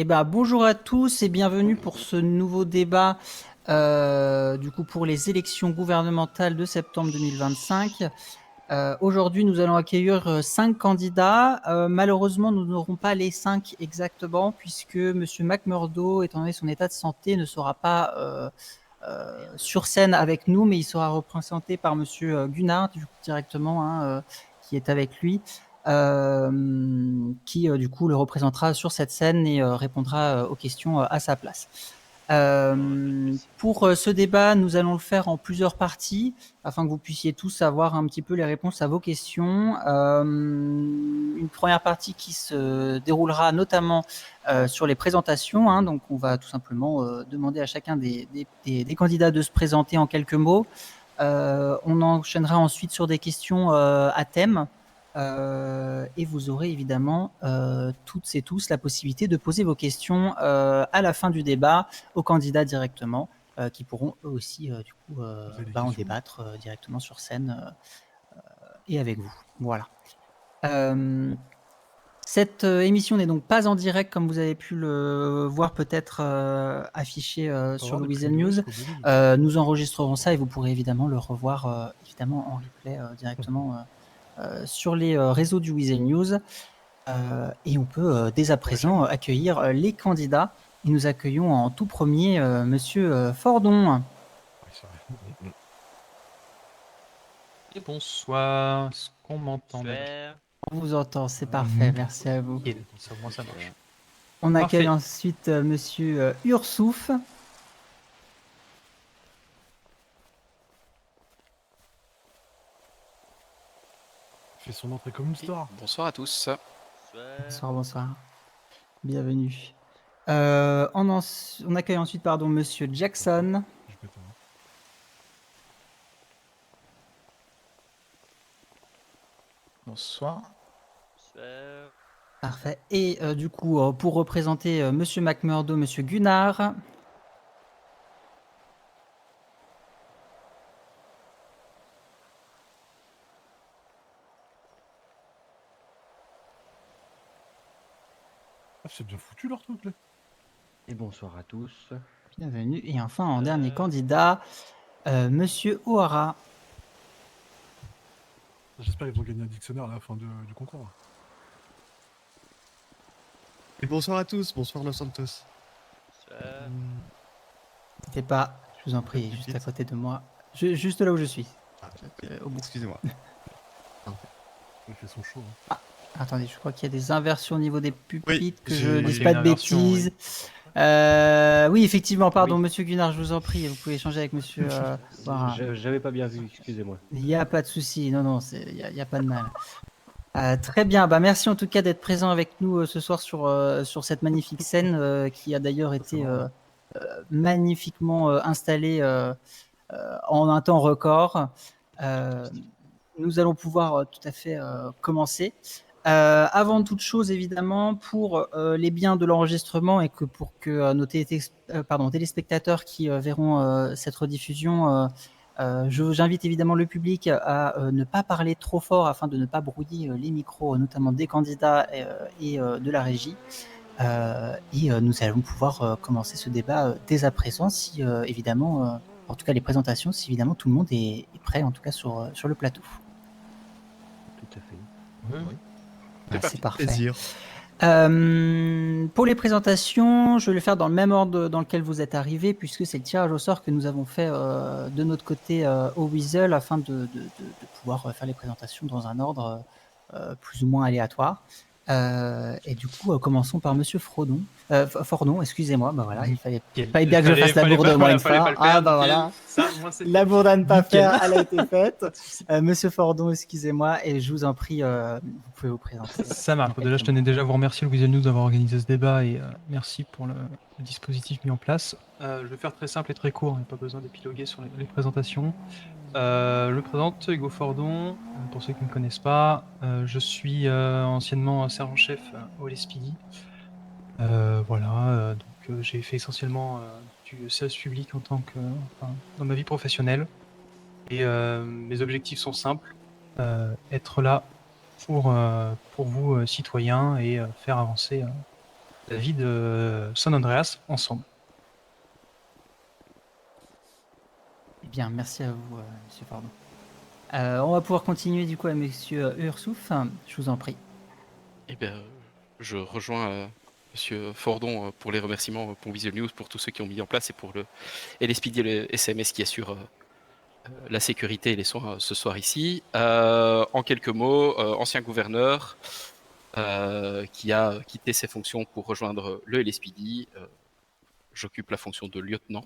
Eh ben, bonjour à tous et bienvenue pour ce nouveau débat du coup pour les élections gouvernementales de septembre 2025. Aujourd'hui, nous allons accueillir 5 candidats. Malheureusement, nous n'aurons pas les 5 exactement puisque Monsieur McMurdo, étant donné son état de santé, ne sera pas sur scène avec nous, mais il sera représenté par Monsieur Gunnar directement, hein, qui est avec lui. Qui du coup le représentera sur cette scène et répondra aux questions à sa place. Pour ce débat, nous allons le faire en plusieurs parties afin que vous puissiez tous avoir un petit peu les réponses à vos questions. Une première partie qui se déroulera notamment sur les présentations, hein, donc on va tout simplement demander à chacun des candidats de se présenter en quelques mots. On enchaînera ensuite sur des questions à thème. Et vous aurez évidemment toutes et tous la possibilité de poser vos questions à la fin du débat aux candidats directement, qui pourront eux aussi du coup en débattre directement sur scène et avec vous. Voilà. Cette émission n'est donc pas en direct comme vous avez pu le voir peut-être affiché sur le Weasel News. Nous enregistrerons ça et vous pourrez évidemment le revoir évidemment en replay directement sur les réseaux du Weasel News. Et on peut dès à présent accueillir les candidats. Et nous accueillons en tout premier Monsieur Fordon. Et bonsoir, est-ce qu'on m'entend? On vous entend, c'est parfait, merci à vous. Ça, au moins, ça marche. On accueille Parfait. ensuite Monsieur Ursouf. Fait son entrée comme une star. Bonsoir à tous. Bonsoir, bonsoir. Bienvenue. On accueille ensuite Monsieur Jackson. Bonsoir. Parfait. Et du coup, pour représenter Monsieur McMurdo, Monsieur Gunnar. Ah, c'est bien foutu leur truc là. Et bonsoir à tous. Bienvenue. Et enfin, en dernier candidat, Monsieur O'Hara. J'espère qu'ils vont gagner un dictionnaire à la fin du concours. Et bonsoir à tous, bonsoir Los Santos. N'hésitez pas, je vous en prie, juste à côté de moi. Juste là où je suis. Ah, Au bout. excusez-moi. Il fait son show. Hein. Ah, attendez, je crois qu'il y a des inversions au niveau des pupitres, que je j'ai- dise j'ai pas une de inversion, bêtises. Oui, effectivement, pardon, Oui. Monsieur Gunnar, je vous en prie, vous pouvez échanger avec Monsieur. O'Hara. J'avais pas bien vu, excusez-moi. Il n'y a pas de souci, non, il n'y a pas de mal. Très bien, merci en tout cas d'être présent avec nous ce soir sur cette magnifique scène qui a d'ailleurs été magnifiquement installée en un temps record. Nous allons pouvoir tout à fait commencer. Avant toute chose, évidemment, pour les biens de l'enregistrement et que pour que nos téléspectateurs qui verront cette rediffusion, j'invite évidemment le public à ne pas parler trop fort afin de ne pas brouiller les micros, notamment des candidats et de la régie. Nous allons pouvoir commencer ce débat dès à présent, si évidemment, en tout cas les présentations, si évidemment tout le monde est prêt, en tout cas sur le plateau. Tout à fait. Oui. C'est parfait. Plaisir. Pour les présentations, je vais le faire dans le même ordre dans lequel vous êtes arrivés, puisque c'est le tirage au sort que nous avons fait de notre côté au Weasel, afin de pouvoir faire les présentations dans un ordre plus ou moins aléatoire. Et du coup, commençons par Monsieur Fordon, excusez-moi, voilà, il fallait bien que je fasse la bourde moi une fois. Voilà. La bourde à ne pas faire, elle a été faite. Monsieur Fordon, excusez-moi, et je vous en prie, vous pouvez vous présenter. Ça marche. Déjà, je tenais déjà à vous remercier, le Weasel News, d'avoir organisé ce débat et merci pour le dispositif mis en place. Je vais faire très simple et très court, il n'y a pas besoin d'épiloguer sur les présentations. Je me présente, Hugo Fordon, pour ceux qui ne me connaissent pas. Je suis anciennement sergent-chef au LSPD. Voilà, donc j'ai fait essentiellement du service public dans ma vie professionnelle. Et mes objectifs sont simples, être là pour vous, citoyens, et faire avancer la vie de San Andreas ensemble. Eh bien, merci à vous, monsieur Fordon. On va pouvoir continuer du coup avec monsieur Ursouf. Je vous en prie. Eh bien, je rejoins Monsieur Fordon pour les remerciements pour Visual News, pour tous ceux qui ont mis en place et pour le LSPD et le SMS qui assurent la sécurité et les soins ce soir ici. En quelques mots, ancien gouverneur qui a quitté ses fonctions pour rejoindre le LSPD. J'occupe la fonction de lieutenant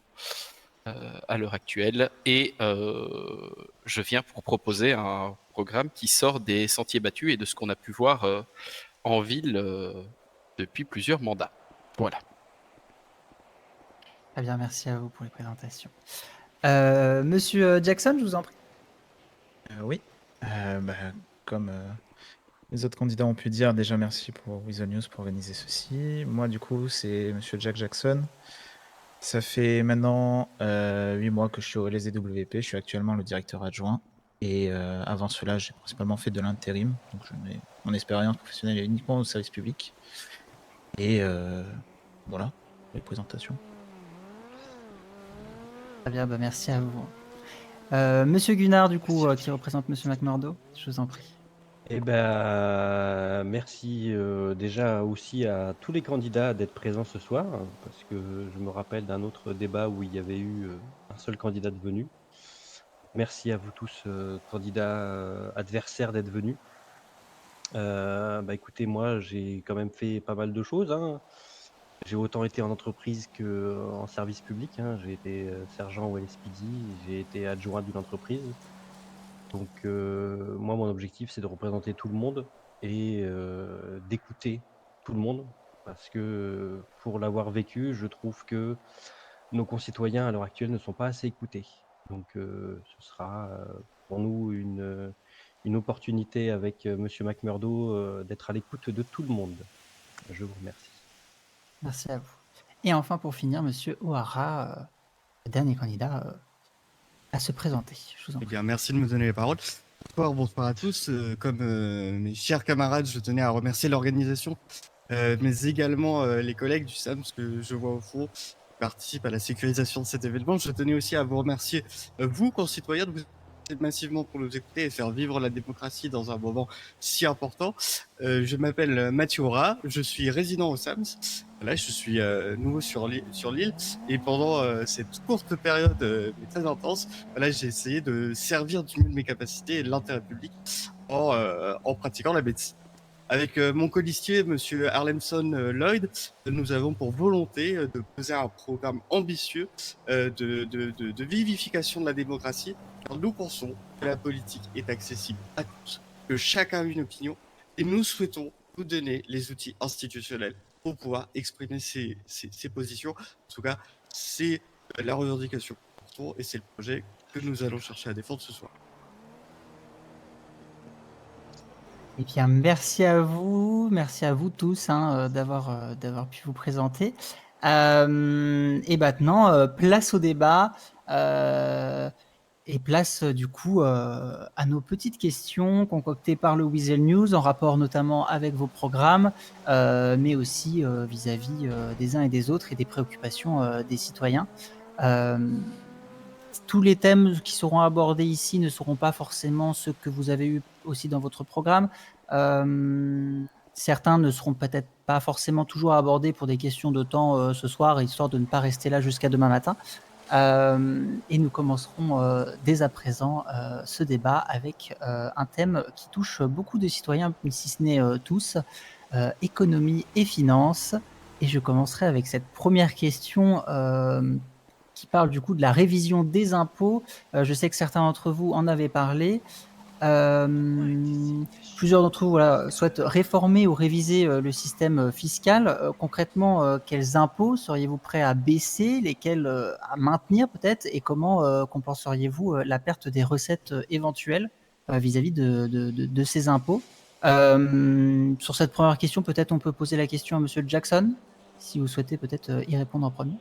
à l'heure actuelle et je viens pour proposer un programme qui sort des sentiers battus et de ce qu'on a pu voir en ville depuis plusieurs mandats. Voilà. Très bien, merci à vous pour les présentations. Monsieur Jackson, je vous en prie. Oui. Bah, comme les autres candidats ont pu dire, déjà merci pour Weasel News pour organiser ceci. Moi, du coup, c'est Monsieur Jack Jackson. Ça fait maintenant 8 mois que je suis au LSDWP. Je suis actuellement le directeur adjoint. Et avant cela, j'ai principalement fait de l'intérim. Donc, mon expérience professionnelle est uniquement au service public. Et voilà, les présentations. Très bien, bah, merci à vous. Monsieur Gunnar, du coup, qui représente Monsieur McMurdo, je vous en prie. Eh ben, merci déjà aussi à tous les candidats d'être présents ce soir, hein, parce que je me rappelle d'un autre débat où il y avait eu un seul candidat de venu. Merci à vous tous, candidats adversaires, d'être venus. Bah écoutez, moi j'ai quand même fait pas mal de choses, hein. J'ai autant été en entreprise qu'en service public, hein. J'ai été sergent au LSPD, j'ai été adjoint d'une entreprise. Donc moi, mon objectif, c'est de représenter tout le monde et d'écouter tout le monde. Parce que pour l'avoir vécu, je trouve que nos concitoyens à l'heure actuelle ne sont pas assez écoutés. Donc ce sera pour nous une opportunité avec Monsieur McMurdo d'être à l'écoute de tout le monde. Je vous remercie. Merci à vous. Et enfin, pour finir, Monsieur O'Hara, dernier candidat à se présenter. Je vous en Eh prie. bien, merci de me donner la parole. Bonsoir à tous. Comme mes chers camarades, je tenais à remercier l'organisation, mais également les collègues du SAMS que je vois au fond qui participent à la sécurisation de cet événement. Je tenais aussi à vous remercier, vous, concitoyens, de vous aider massivement pour nous écouter et faire vivre la démocratie dans un moment si important. Je m'appelle Mathieu Aura, je suis résident au SAMS. Là, je suis nouveau sur l'île et pendant cette courte période mais très intense, voilà, j'ai essayé de servir du mieux de mes capacités et de l'intérêt public en pratiquant la médecine. Avec mon colistier, Monsieur Harlemson Lloyd, nous avons pour volonté de poser un programme ambitieux de vivification de la démocratie. Car nous pensons que la politique est accessible à tous, que chacun a une opinion, et nous souhaitons vous donner les outils institutionnels pour pouvoir exprimer ses positions. En tout cas, c'est la revendication et c'est le projet que nous allons chercher à défendre ce soir. Eh bien, merci à vous tous d'avoir pu vous présenter. Et maintenant, place au débat et place du coup à nos petites questions concoctées par le Weasel News en rapport notamment avec vos programmes, mais aussi vis-à-vis des uns et des autres et des préoccupations des citoyens. Tous les thèmes qui seront abordés ici ne seront pas forcément ceux que vous avez eu aussi dans votre programme. Certains ne seront peut-être pas forcément toujours abordés pour des questions de temps ce soir, histoire de ne pas rester là jusqu'à demain matin. Et nous commencerons dès à présent ce débat avec un thème qui touche beaucoup de citoyens, si ce n'est tous, économie et finances. Et je commencerai avec cette première question qui parle du coup de la révision des impôts. Je sais que certains d'entre vous en avaient parlé. Plusieurs d'entre vous souhaitent réformer ou réviser le système fiscal. Concrètement, quels impôts seriez-vous prêts à baisser, lesquels à maintenir peut-être, et comment compenseriez-vous la perte des recettes éventuelles vis-à-vis de ces impôts? Sur cette première question, peut-être on peut poser la question à Monsieur Jackson, si vous souhaitez peut-être y répondre en premier.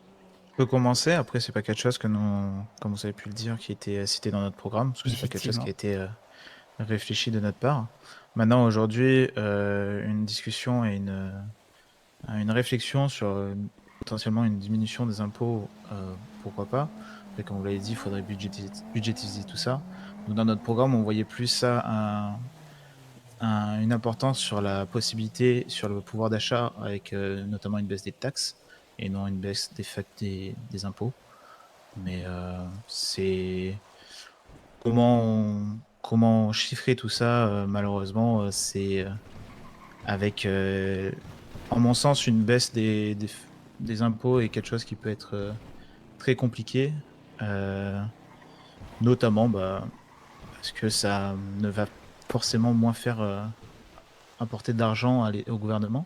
Je peux commencer, après c'est pas quelque chose que nous, comme vous avez pu le dire, qui était cité dans notre programme, parce que c'est pas quelque chose qui a été réfléchi de notre part. Maintenant, aujourd'hui, une discussion et une réflexion sur potentiellement une diminution des impôts, pourquoi pas. Après, comme vous l'avez dit, il faudrait budgétiser tout ça. Donc, dans notre programme, on voyait plus ça une importance sur la possibilité, sur le pouvoir d'achat, avec notamment une baisse des taxes et non une baisse des impôts. Mais c'est comment chiffrer tout ça, malheureusement, c'est avec, en mon sens, une baisse des impôts est quelque chose qui peut être très compliqué, notamment parce que ça ne va forcément moins faire apporter de l'argent au gouvernement.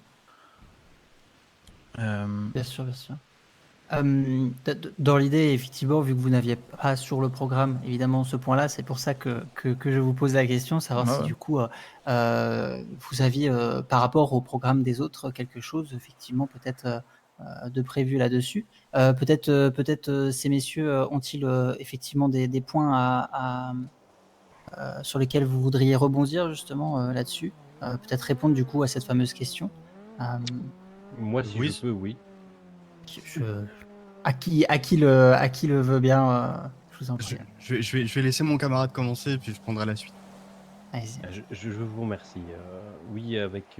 Bien sûr, bien sûr. Dans l'idée, effectivement, vu que vous n'aviez pas sur le programme, évidemment, ce point-là, c'est pour ça que je vous pose la question, savoir si Ouais. du coup, vous aviez, par rapport au programme des autres, quelque chose, effectivement, peut-être de prévu là-dessus. Peut-être ces messieurs ont-ils effectivement des points sur lesquels vous voudriez rebondir justement là-dessus, peut-être répondre du coup à cette fameuse question. Moi, si Oui. je peux, oui. À qui le veut bien, je vous en prie. Je vais laisser mon camarade commencer, puis je prendrai la suite. Allez-y. Je vous remercie. Oui, avec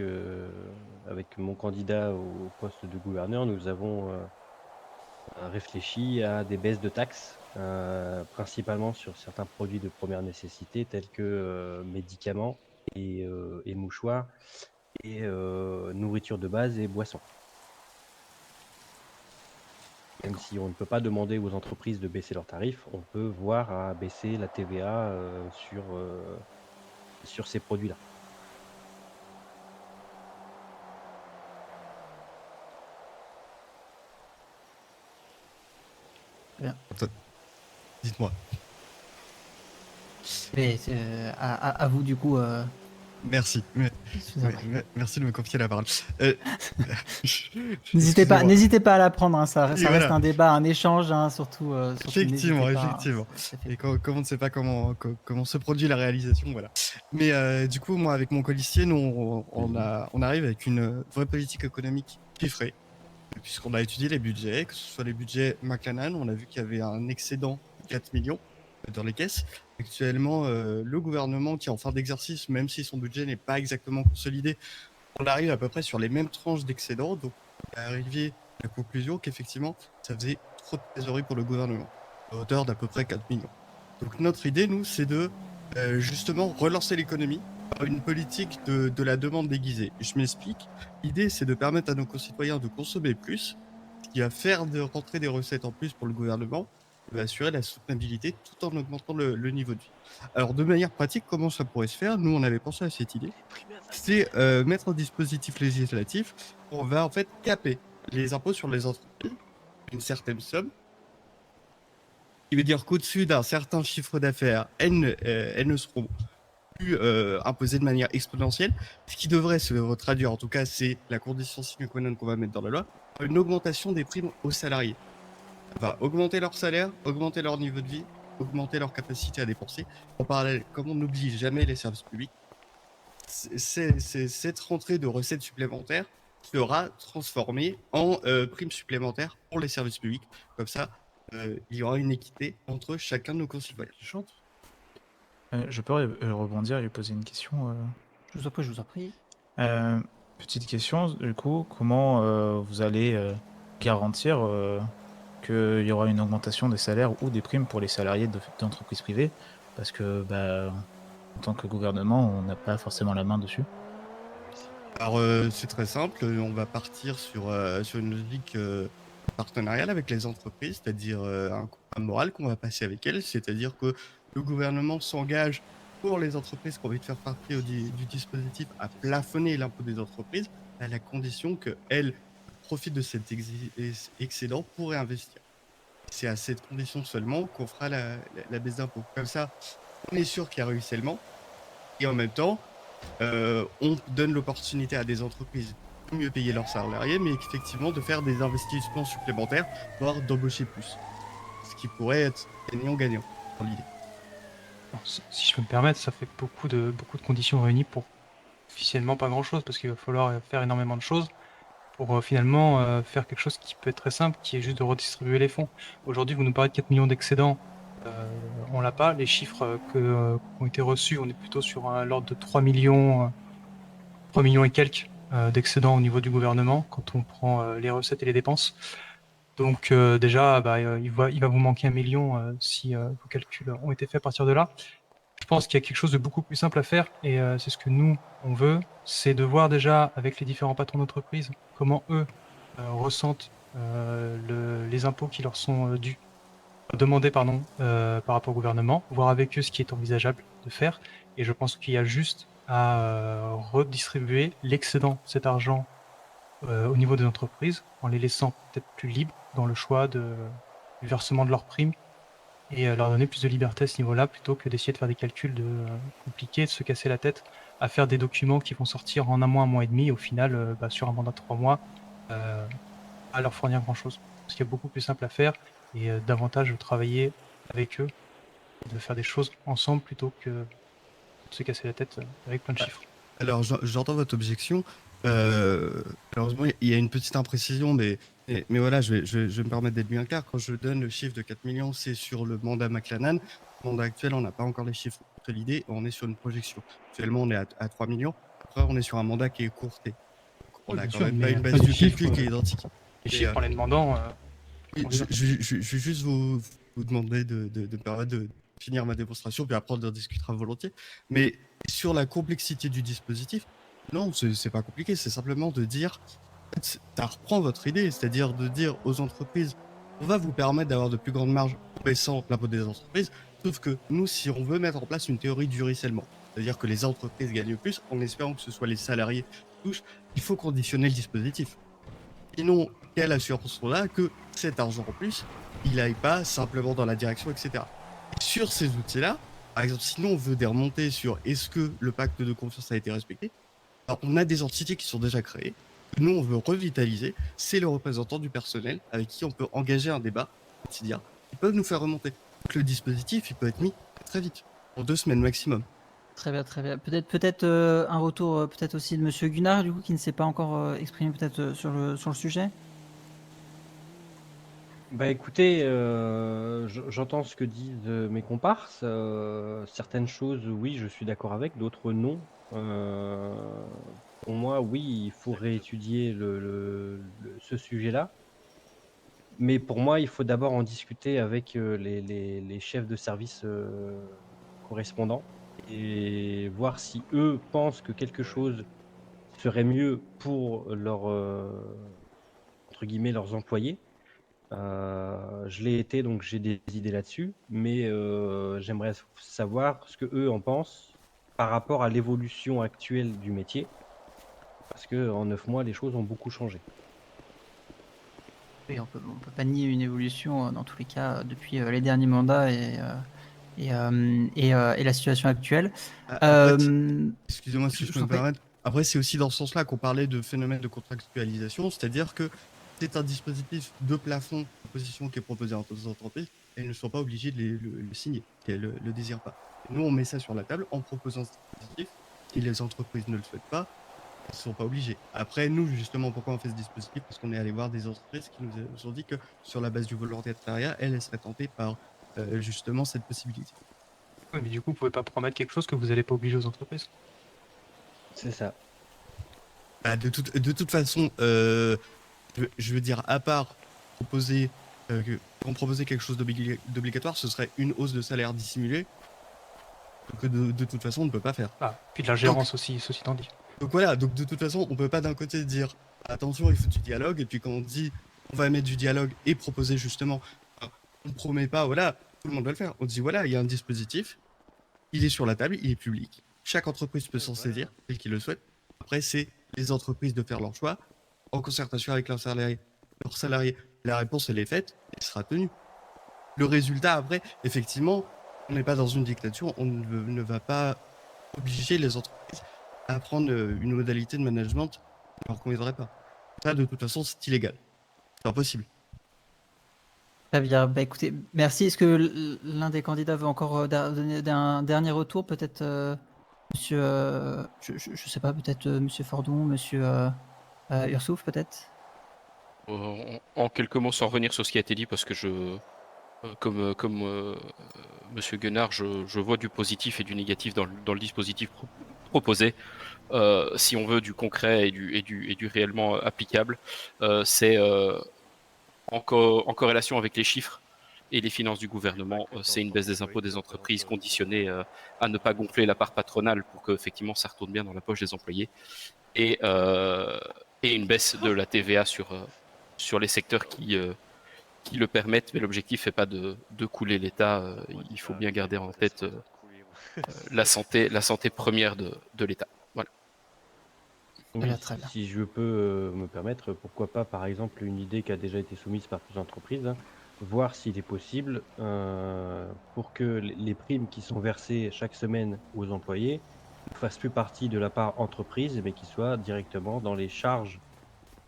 mon candidat au poste de gouverneur, nous avons réfléchi à des baisses de taxes, principalement sur certains produits de première nécessité tels que médicaments et mouchoirs et nourriture de base et boissons. Même si on ne peut pas demander aux entreprises de baisser leurs tarifs, on peut voir à baisser la TVA sur ces produits-là. Dites-moi. Mais, à vous du coup. Merci. Je vous en prie. Merci de me confier la parole. N'hésitez pas à la prendre, hein, ça Oui, reste voilà. un débat, un échange, hein, surtout Effectivement, n'hésitez pas, hein, effectivement. ça fait Et comme on ne sait pas comment se produit la réalisation, voilà. Mais du coup, moi, avec mon colistier, nous, on arrive avec une vraie politique économique chiffrée, puisqu'on a étudié les budgets, que ce soit les budgets McLennan, on a vu qu'il y avait un excédent de 4 millions dans les caisses. Actuellement, le gouvernement qui est en fin d'exercice, même si son budget n'est pas exactement consolidé, on arrive à peu près sur les mêmes tranches d'excédent, donc on est arrivé à la conclusion qu'effectivement, ça faisait trop de trésorerie pour le gouvernement, à hauteur d'à peu près 4 millions. Donc notre idée, nous, c'est de justement relancer l'économie par une politique de la demande déguisée. Je m'explique. L'idée, c'est de permettre à nos concitoyens de consommer plus, ce qui va faire rentrer des recettes en plus pour le gouvernement, et va assurer la soutenabilité tout en augmentant le niveau de vie. Alors, de manière pratique, comment ça pourrait se faire? Nous, on avait pensé à cette idée. C'est mettre un dispositif législatif où on va en fait caper les impôts sur les entreprises une certaine somme, qui veut dire qu'au-dessus d'un certain chiffre d'affaires, elles ne seront plus imposées de manière exponentielle, ce qui devrait se traduire, en tout cas c'est la condition sine qua non qu'on va mettre dans la loi, par une augmentation des primes aux salariés. Ça va augmenter leur salaire, augmenter leur niveau de vie, augmenter leur capacité à dépenser. En parallèle, comme on n'oublie jamais les services publics, cette rentrée de recettes supplémentaires sera transformée en primes supplémentaires pour les services publics. Comme ça, il y aura une équité entre chacun de nos concitoyens. Qui chante? Je peux rebondir et lui poser une question. Je vous en prie. Petite question, du coup, comment vous allez garantir qu'il y aura une augmentation des salaires ou des primes pour les salariés d'entreprises privées? Parce que, en tant que gouvernement, on n'a pas forcément la main dessus. Alors, c'est très simple. On va partir sur une logique partenariale avec les entreprises, c'est-à-dire un contrat moral qu'on va passer avec elles. C'est-à-dire que le gouvernement s'engage pour les entreprises qui ont envie de faire partie du dispositif à plafonner l'impôt des entreprises à la condition qu'elles profitent de cet excédent pour réinvestir. C'est à cette condition seulement qu'on fera la baisse d'impôt. Comme ça, on est sûr qu'il y a ruissellement et en même temps, on donne l'opportunité à des entreprises de mieux payer leurs salariés, mais effectivement de faire des investissements supplémentaires, voire d'embaucher plus. Ce qui pourrait être gagnant-gagnant dans l'idée. Alors, si je peux me permettre, ça fait beaucoup de conditions réunies pour officiellement pas grand-chose, parce qu'il va falloir faire énormément de choses. pour finalement faire quelque chose qui peut être très simple, qui est juste de redistribuer les fonds. Aujourd'hui, vous nous parlez de 4 millions d'excédents. On l'a pas. Les chiffres qui ont été reçus, on est plutôt sur l'ordre de 3 millions et quelques d'excédents au niveau du gouvernement quand on prend les recettes et les dépenses. Donc déjà, il va vous manquer 1 million si vos calculs ont été faits à partir de là. Je pense qu'il y a quelque chose de beaucoup plus simple à faire et c'est ce que nous, on veut, c'est de voir déjà avec les différents patrons d'entreprise comment eux ressentent les impôts qui leur sont demandés par rapport au gouvernement, voir avec eux ce qui est envisageable de faire. Et je pense qu'il y a juste à redistribuer l'excédent de cet argent au niveau des entreprises en les laissant peut-être plus libres dans le choix du versement de leurs primes et leur donner plus de liberté à ce niveau-là plutôt que d'essayer de faire des calculs compliqués, de se casser la tête à faire des documents qui vont sortir en un mois et demi et au final, sur un mandat de 3 mois, à leur fournir grand-chose. Parce qu'il y a beaucoup plus simple à faire et davantage de travailler avec eux, de faire des choses ensemble plutôt que de se casser la tête avec plein de chiffres. Alors, j'entends votre objection. Malheureusement, il y a une petite imprécision, mais voilà, je vais me permettre d'être bien clair. Quand je donne le chiffre de 4 millions, c'est sur le mandat McLennan. Le mandat actuel, on n'a pas encore les chiffres consolidés, on est sur une projection. Actuellement, on est à 3 millions. Après, on est sur un mandat qui est courté. Donc, on Oui, n'a bien quand sûr, même mais pas une base après, du les chiffres, calcul qui est identique. Les Et, chiffres en les demandant, Oui, on les a. je vais juste vous demander de me permettre de finir ma démonstration, puis après on en discutera volontiers. Mais sur la complexité du dispositif, non, c'est pas compliqué, c'est simplement de dire, en fait, ça reprend votre idée, c'est-à-dire de dire aux entreprises, on va vous permettre d'avoir de plus grandes marges en baissant l'impôt des entreprises, sauf que nous, si on veut mettre en place une théorie du ruissellement, c'est-à-dire que les entreprises gagnent plus, en espérant que ce soit les salariés qui touchent, il faut conditionner le dispositif. Sinon, quelle assurance on a que cet argent en plus, il aille pas simplement dans la direction, etc. Et sur ces outils-là, par exemple, si nous on veut des remontées sur est-ce que le pacte de confiance a été respecté, alors on a des entités qui sont déjà créées, que nous on veut revitaliser, c'est le représentant du personnel avec qui on peut engager un débat quotidien. Ils peuvent nous faire remonter. Donc le dispositif, il peut être mis très vite, en 2 semaines maximum. Très bien, très bien. Peut-être un retour peut-être aussi de Monsieur Gunnar, du coup, qui ne s'est pas encore exprimé peut-être sur le sujet. Bah écoutez, j'entends ce que disent mes comparses. Certaines choses, oui, je suis d'accord avec, d'autres non. Pour moi, oui, il faut réétudier ce sujet-là. Mais pour moi, il faut d'abord en discuter avec les chefs de service correspondants et voir si eux pensent que quelque chose serait mieux pour entre guillemets, leurs employés. Je l'ai été, donc j'ai des idées là-dessus, mais j'aimerais savoir ce que eux en pensent par rapport à l'évolution actuelle du métier, parce que en 9 mois, les choses ont beaucoup changé. Oui, on peut pas nier une évolution dans tous les cas depuis les derniers mandats et la situation actuelle. Après, excusez-moi si je je peux me permettre. Après, c'est aussi dans ce sens-là qu'on parlait de phénomène de contractualisation, c'est-à-dire que c'est un dispositif de plafond de position qui est proposé aux entreprises et elles ne sont pas obligées de le signer, si elles ne le désirent pas. Et nous, on met ça sur la table en proposant ce dispositif. Si les entreprises ne le souhaitent pas, elles ne sont pas obligées. Après, nous, justement, pourquoi on fait ce dispositif? Parce qu'on est allé voir des entreprises qui nous ont dit que sur la base du volontariat, elles seraient tentées par justement cette possibilité. Oui, mais du coup, vous pouvez pas promettre quelque chose que vous n'allez pas obliger aux entreprises. C'est ça. Bah, de toute façon, je veux dire, à part proposer, quelque chose d'obligatoire, ce serait une hausse de salaire dissimulée que de toute façon on ne peut pas faire. Ah, puis de la gérance aussi, ceci étant dit. Donc voilà, donc de toute façon, on peut pas d'un côté dire attention, il faut du dialogue, et puis quand on dit on va mettre du dialogue et proposer justement, on promet pas, voilà, tout le monde va le faire. On dit voilà, il y a un dispositif, il est sur la table, il est public, chaque entreprise peut s'en saisir, celle qui le souhaite. Après, c'est les entreprises de faire leur choix en concertation avec leurs salariés. La réponse, elle est faite, elle sera tenue. Le résultat, après, effectivement, on n'est pas dans une dictature, on ne va pas obliger les entreprises à prendre une modalité de management qui ne leur conviendrait pas. Ça, de toute façon, c'est illégal. C'est impossible. Très bien. Bah, écoutez, merci. Est-ce que l'un des candidats veut encore donner un dernier retour? Peut-être monsieur, je sais pas, peut-être monsieur Fordon, monsieur Ursouf, peut-être? En quelques mots, sans revenir sur ce qui a été dit, parce que comme Monsieur Guenard, je vois du positif et du négatif dans le dispositif proposé. Si on veut du concret et du réellement applicable, c'est en corrélation avec les chiffres et les finances du gouvernement, c'est une baisse des impôts des entreprises conditionnée à ne pas gonfler la part patronale pour que effectivement ça retourne bien dans la poche des employés, et une baisse de la TVA sur les secteurs qui le permettent, mais l'objectif n'est pas de couler l'État. Il faut bien garder en tête la santé première de l'État. Voilà. Oui, Très bien. si je peux me permettre, pourquoi pas, par exemple, une idée qui a déjà été soumise par plusieurs entreprises, hein, voir s'il est possible pour que les primes qui sont versées chaque semaine aux employés ne fassent plus partie de la part entreprise, mais qui soient directement dans les charges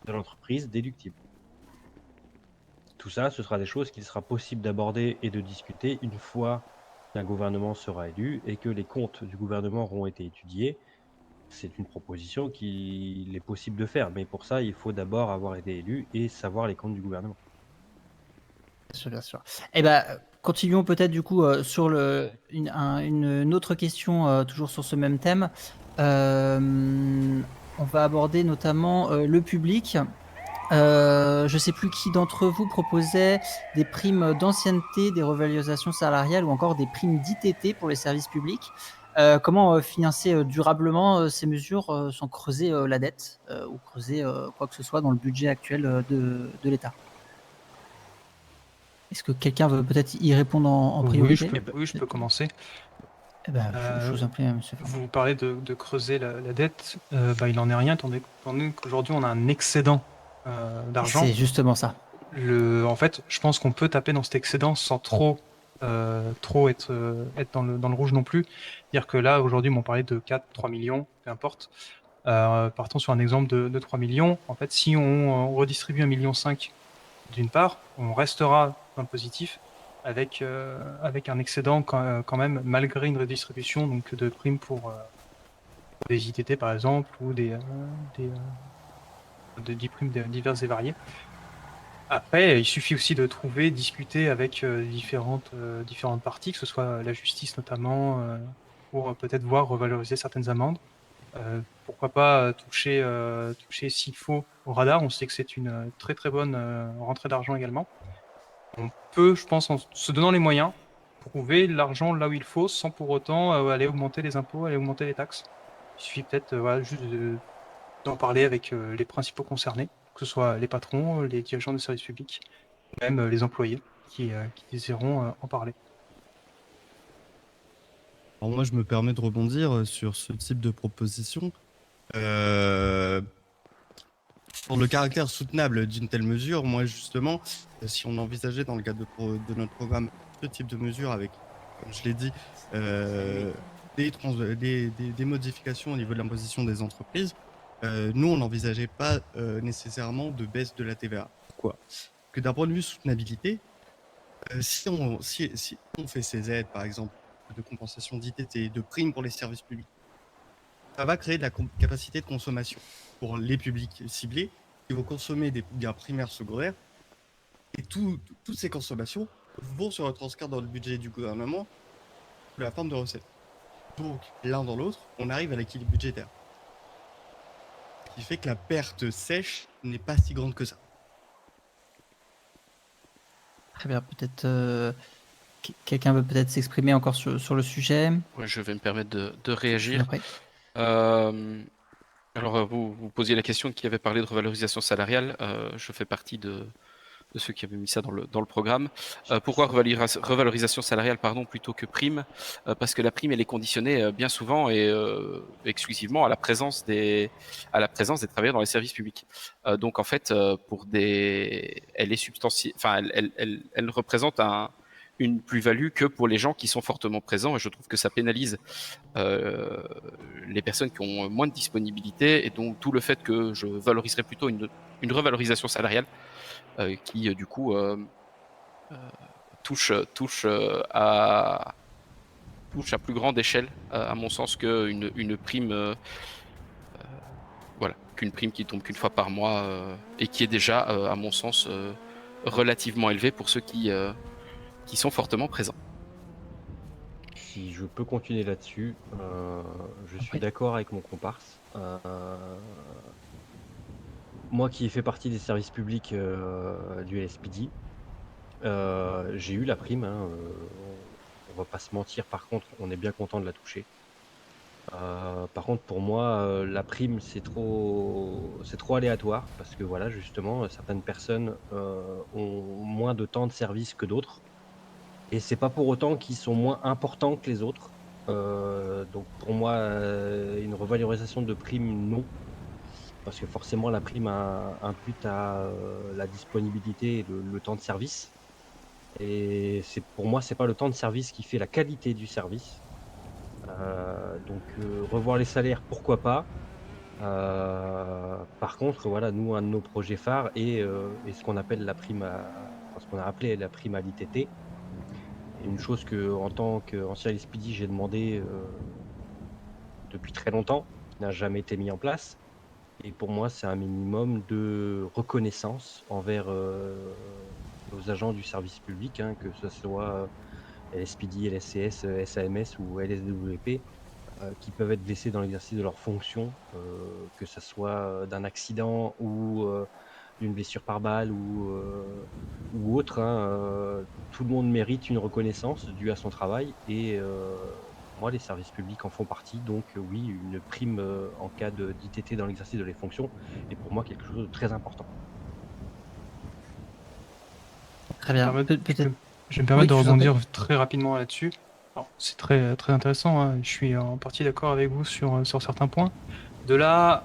de l'entreprise déductibles. Tout ça, ce sera des choses qu'il sera possible d'aborder et de discuter une fois qu'un gouvernement sera élu et que les comptes du gouvernement auront été étudiés. C'est une proposition qu'il est possible de faire, mais pour ça, il faut d'abord avoir été élu et savoir les comptes du gouvernement. Bien sûr, bien sûr. Eh ben, continuons peut-être du coup sur une autre question, toujours sur ce même thème. On va aborder notamment le public. Je ne sais plus qui d'entre vous proposait des primes d'ancienneté, des revalorisations salariales ou encore des primes d'ITT pour les services publics. Comment financer durablement ces mesures sans creuser la dette ou creuser quoi que ce soit dans le budget actuel de l'État? Est-ce que quelqu'un veut peut-être y répondre en priorité? Oui, je peux commencer. Eh ben, je vous en prie, monsieur Fordon. Vous parlez de creuser la dette. Il n'en est rien, étant donné qu'aujourd'hui, on a un excédent d'argent. C'est justement ça. En fait, je pense qu'on peut taper dans cet excédent sans trop être dans le rouge non plus. C'est-à-dire que là, aujourd'hui, on parlait de 4, 3 millions, peu importe. Partons sur un exemple de 3 millions. En fait, si on redistribue 1,5 million d'une part, on restera dans le positif avec un excédent quand même, malgré une redistribution donc, de primes pour des ITT par exemple, ou des primes diverses et variées. Après, il suffit aussi de discuter avec différentes parties, que ce soit la justice notamment, pour peut-être voir revaloriser certaines amendes. Pourquoi pas toucher s'il faut au radar. On sait que c'est une très très bonne rentrée d'argent également. On peut, je pense, en se donnant les moyens, trouver l'argent là où il faut sans pour autant aller augmenter les impôts, aller augmenter les taxes. Il suffit peut-être juste d'en parler avec les principaux concernés, que ce soit les patrons, les dirigeants des services publics, même les employés qui désireront en parler. Alors moi, je me permets de rebondir sur ce type de proposition. Pour le caractère soutenable d'une telle mesure, moi justement, si on envisageait dans le cadre de notre programme ce type de mesure avec, comme je l'ai dit, des modifications au niveau de l'imposition des entreprises, nous, on n'envisageait pas nécessairement de baisse de la TVA. Pourquoi? Parce que d'un point de vue soutenabilité, si on fait ces aides, par exemple, de compensation d'ITT, de primes pour les services publics, ça va créer de la capacité de consommation pour les publics ciblés qui vont consommer des biens primaires, secondaires, et toutes ces consommations vont se retranscrire dans le budget du gouvernement sous la forme de recettes. Donc, l'un dans l'autre, on arrive à l'équilibre budgétaire. Ce qui fait que la perte sèche n'est pas si grande que ça. Très bien, peut-être quelqu'un veut peut-être s'exprimer encore sur le sujet. Ouais, je vais me permettre de réagir. Après. Alors, vous posiez la question qui avait parlé de revalorisation salariale. Je fais partie de ceux qui avaient mis ça dans le programme. Pourquoi revalorisation salariale plutôt que prime? Parce que la prime, elle est conditionnée bien souvent et exclusivement à la présence des travailleurs dans les services publics. Donc en fait, elle est elle représente une plus-value que pour les gens qui sont fortement présents, et je trouve que ça pénalise les personnes qui ont moins de disponibilité, et donc tout le fait que je valoriserais plutôt une revalorisation salariale qui du coup touche à plus grande échelle à mon sens qu'une prime. Voilà. qu'une prime qui tombe qu'une fois par mois et qui est déjà, à mon sens, relativement élevée pour ceux qui sont fortement présents. Si je peux continuer là-dessus, je suis Après. d'accord avec mon comparse. Moi qui ai fait partie des services publics du LSPD, j'ai eu la prime, hein, on va pas se mentir, par contre, on est bien content de la toucher. Par contre, pour moi, la prime, c'est trop aléatoire parce que voilà, justement, certaines personnes ont moins de temps de service que d'autres. Et c'est pas pour autant qu'ils sont moins importants que les autres. Donc pour moi, une revalorisation de prime, non. Parce que forcément, la prime impute à la disponibilité et le temps de service. Et pour moi, c'est pas le temps de service qui fait la qualité du service. Donc revoir les salaires, pourquoi pas. Par contre, voilà, nous, un de nos projets phares est ce qu'on appelle la prime ce qu'on a appelé la prime à l'ITT. Une chose que, en tant qu'ancien LSPD, j'ai demandé depuis très longtemps, qui n'a jamais été mis en place. Et pour moi, c'est un minimum de reconnaissance envers nos agents du service public, hein, que ce soit LSPD, LSCS, SAMS ou LSWP, qui peuvent être blessés dans l'exercice de leurs fonctions, que ce soit d'un accident ou d'une blessure par balle ou autre. Hein, tout le monde mérite une reconnaissance due à son travail et pour moi, les services publics en font partie. Donc oui, une prime en cas d'ITT dans l'exercice de les fonctions est pour moi quelque chose de très important. Très bien. Je Peut-être. vais me permettre Oui, de je vous en prie. rebondir très rapidement là-dessus. Alors, c'est très, très intéressant, hein. Je suis en partie d'accord avec vous sur certains points. De là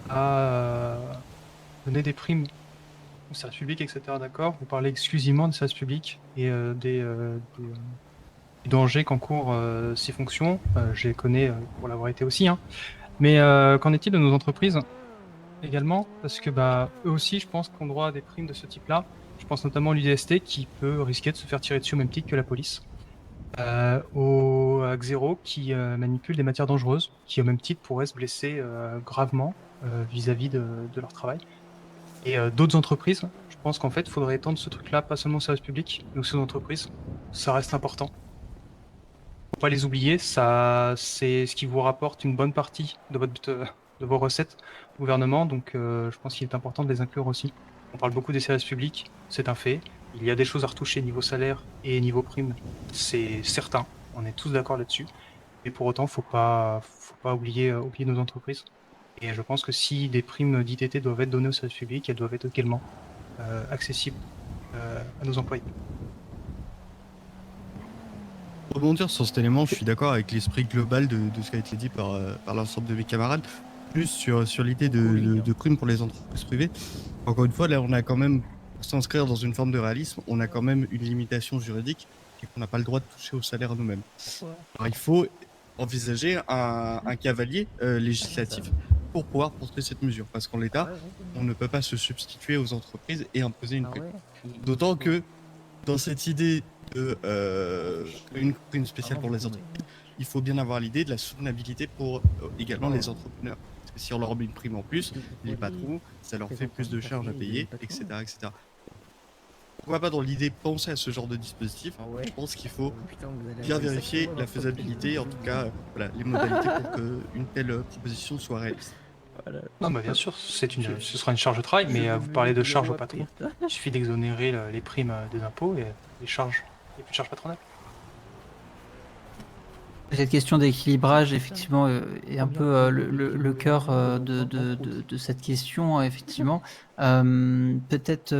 à donner des primes au service public, etc., d'accord, vous parlez exclusivement des services publics et des dangers qu'encourent ces fonctions. Je les connais pour l'avoir été aussi, hein. Mais qu'en est-il de nos entreprises également? Parce que eux aussi, je pense, qu'ont droit à des primes de ce type-là. Je pense notamment à l'UDST qui peut risquer de se faire tirer dessus au même titre que la police. Au Xero qui manipule des matières dangereuses, qui au même titre pourraient se blesser gravement vis-à-vis de leur travail. Et d'autres entreprises, je pense qu'en fait, il faudrait étendre ce truc-là, pas seulement au service public, mais aussi aux entreprises. Ça reste important. Faut pas les oublier, ça, c'est ce qui vous rapporte une bonne partie de vos recettes au gouvernement, donc je pense qu'il est important de les inclure aussi. On parle beaucoup des services publics, c'est un fait. Il y a des choses à retoucher niveau salaire et niveau prime, c'est certain. On est tous d'accord là-dessus. Mais pour autant, faut pas oublier nos entreprises. Et je pense que si des primes d'ITT doivent être données au service public, elles doivent être également accessibles à nos employés. Pour rebondir sur cet élément, je suis d'accord avec l'esprit global de ce qui a été dit par l'ensemble de mes camarades. Plus sur l'idée de primes pour les entreprises privées. Encore une fois, là, on a quand même, pour s'inscrire dans une forme de réalisme, on a quand même une limitation juridique et qu'on n'a pas le droit de toucher au salaire nous-mêmes. Alors, il faut envisager un cavalier législatif pour pouvoir porter cette mesure. Parce qu'en l'état, on ne peut pas se substituer aux entreprises et imposer une prime. D'autant que dans cette idée une prime spéciale pour les entreprises, il faut bien avoir l'idée de la soutenabilité pour également les entrepreneurs. Parce que si on leur met une prime en plus, les patrons, ça leur fait plus de charges à payer, etc. etc. Pourquoi pas dans l'idée penser à ce genre de dispositif? Je pense qu'il faut bien vérifier la faisabilité, en tout cas voilà, les modalités pour qu'une telle proposition soit réaliste. Non, bien sûr, ce sera une charge de travail, mais vous parlez de charges au patron. Il suffit d'exonérer les primes des impôts et les charges, les plus de charges patronales. Cette question d'équilibrage, effectivement, est un peu le cœur de cette question, effectivement. Peut-être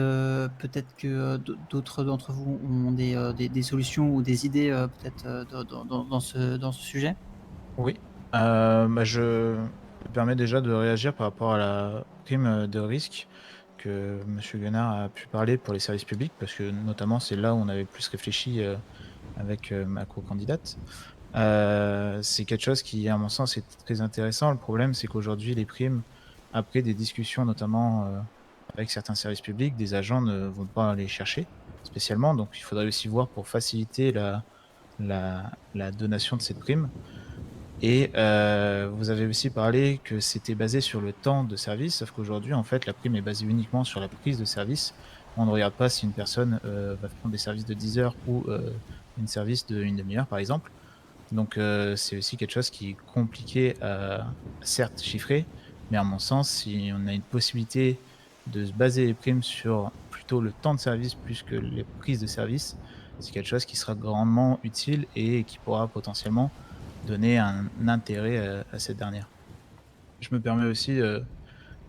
que d'autres d'entre vous ont des solutions ou des idées, peut-être, dans ce sujet? Oui. Je me permets déjà de réagir par rapport à la prime de risque que Monsieur Guenard a pu parler pour les services publics, parce que notamment c'est là où on avait plus réfléchi avec ma co-candidate. C'est quelque chose qui, à mon sens, est très intéressant. Le problème, c'est qu'aujourd'hui, les primes, après des discussions notamment avec certains services publics, des agents ne vont pas les chercher spécialement. Donc, il faudrait aussi voir pour faciliter la donation de cette prime. Et vous avez aussi parlé que c'était basé sur le temps de service, sauf qu'aujourd'hui, en fait, la prime est basée uniquement sur la prise de service. On ne regarde pas si une personne va prendre des services de 10 heures ou une service d'une demi-heure, par exemple. Donc, c'est aussi quelque chose qui est compliqué à certes chiffrer, mais à mon sens, si on a une possibilité de se baser les primes sur plutôt le temps de service plus que les prises de service, c'est quelque chose qui sera grandement utile et qui pourra potentiellement donner un intérêt à cette dernière. Je me permets aussi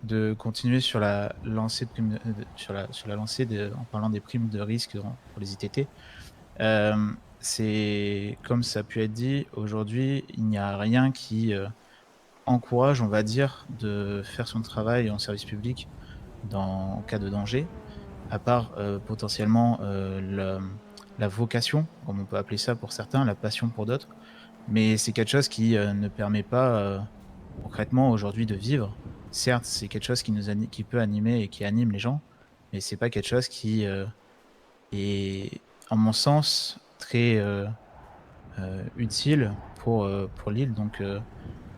de continuer sur la lancée de primes sur la lancée en parlant des primes de risque pour les ITT. C'est comme ça a pu être dit, aujourd'hui, il n'y a rien qui encourage, on va dire, de faire son travail en service public en cas de danger, à part potentiellement la vocation, comme on peut appeler ça pour certains, la passion pour d'autres. Mais c'est quelque chose qui ne permet pas concrètement aujourd'hui de vivre. Certes, c'est quelque chose qui peut animer et qui anime les gens, mais c'est pas quelque chose qui est, à mon sens, très utile pour l'île. Donc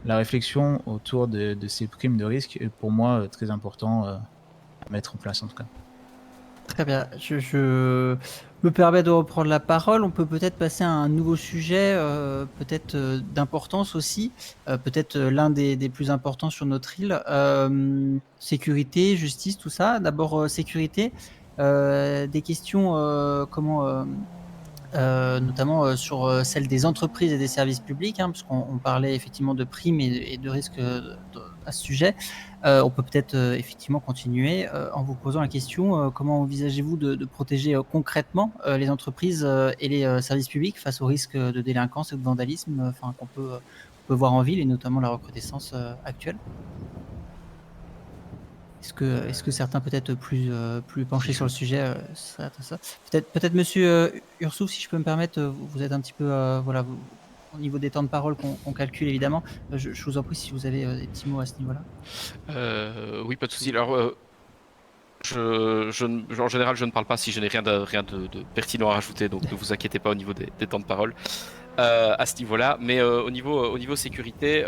la réflexion autour de ces primes de risque est pour moi très important à mettre en place en tout cas. Très bien. Je me permets de reprendre la parole. On peut peut-être passer à un nouveau sujet, peut-être d'importance aussi, peut-être l'un des plus importants sur notre île. Sécurité, justice, tout ça. D'abord, sécurité. Des questions, notamment sur celle des entreprises et des services publics, parce qu'on parlait effectivement de primes et de risques à ce sujet. On peut peut-être effectivement continuer en vous posant la question comment envisagez-vous de protéger concrètement les entreprises et les services publics face aux risques de délinquance et de vandalisme qu'on peut voir en ville et notamment la recrudescence actuelle? Est-ce que certains peut-être plus penchés sur le sujet seraient à ça? Peut-être Monsieur Ursouf, si je peux me permettre, vous êtes un petit peu au niveau des temps de parole qu'on calcule évidemment. Je vous en prie si vous avez des petits mots à ce niveau-là. Oui, pas de souci. Alors, en général, je ne parle pas si je n'ai rien de pertinent à rajouter, donc ne vous inquiétez pas au niveau des temps de parole à ce niveau-là. Mais au niveau sécurité,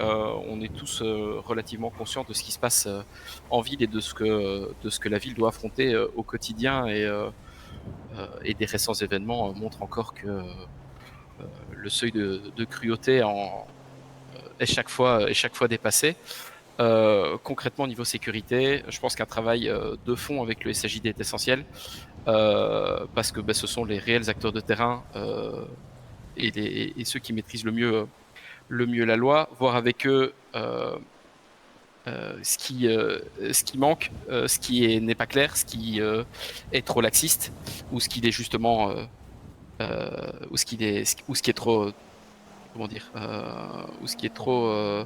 on est tous relativement conscients de ce qui se passe en ville et de ce que la ville doit affronter au quotidien et des récents événements montrent encore que le seuil de cruauté est chaque fois dépassé. Concrètement, au niveau sécurité, je pense qu'un travail de fond avec le SAJD est essentiel parce que ce sont les réels acteurs de terrain et ceux qui maîtrisent le mieux la loi, voir avec eux ce qui manque, ce qui n'est pas clair, ce qui est trop laxiste ou ce qui est justement ou ce qui est trop ou ce qui est trop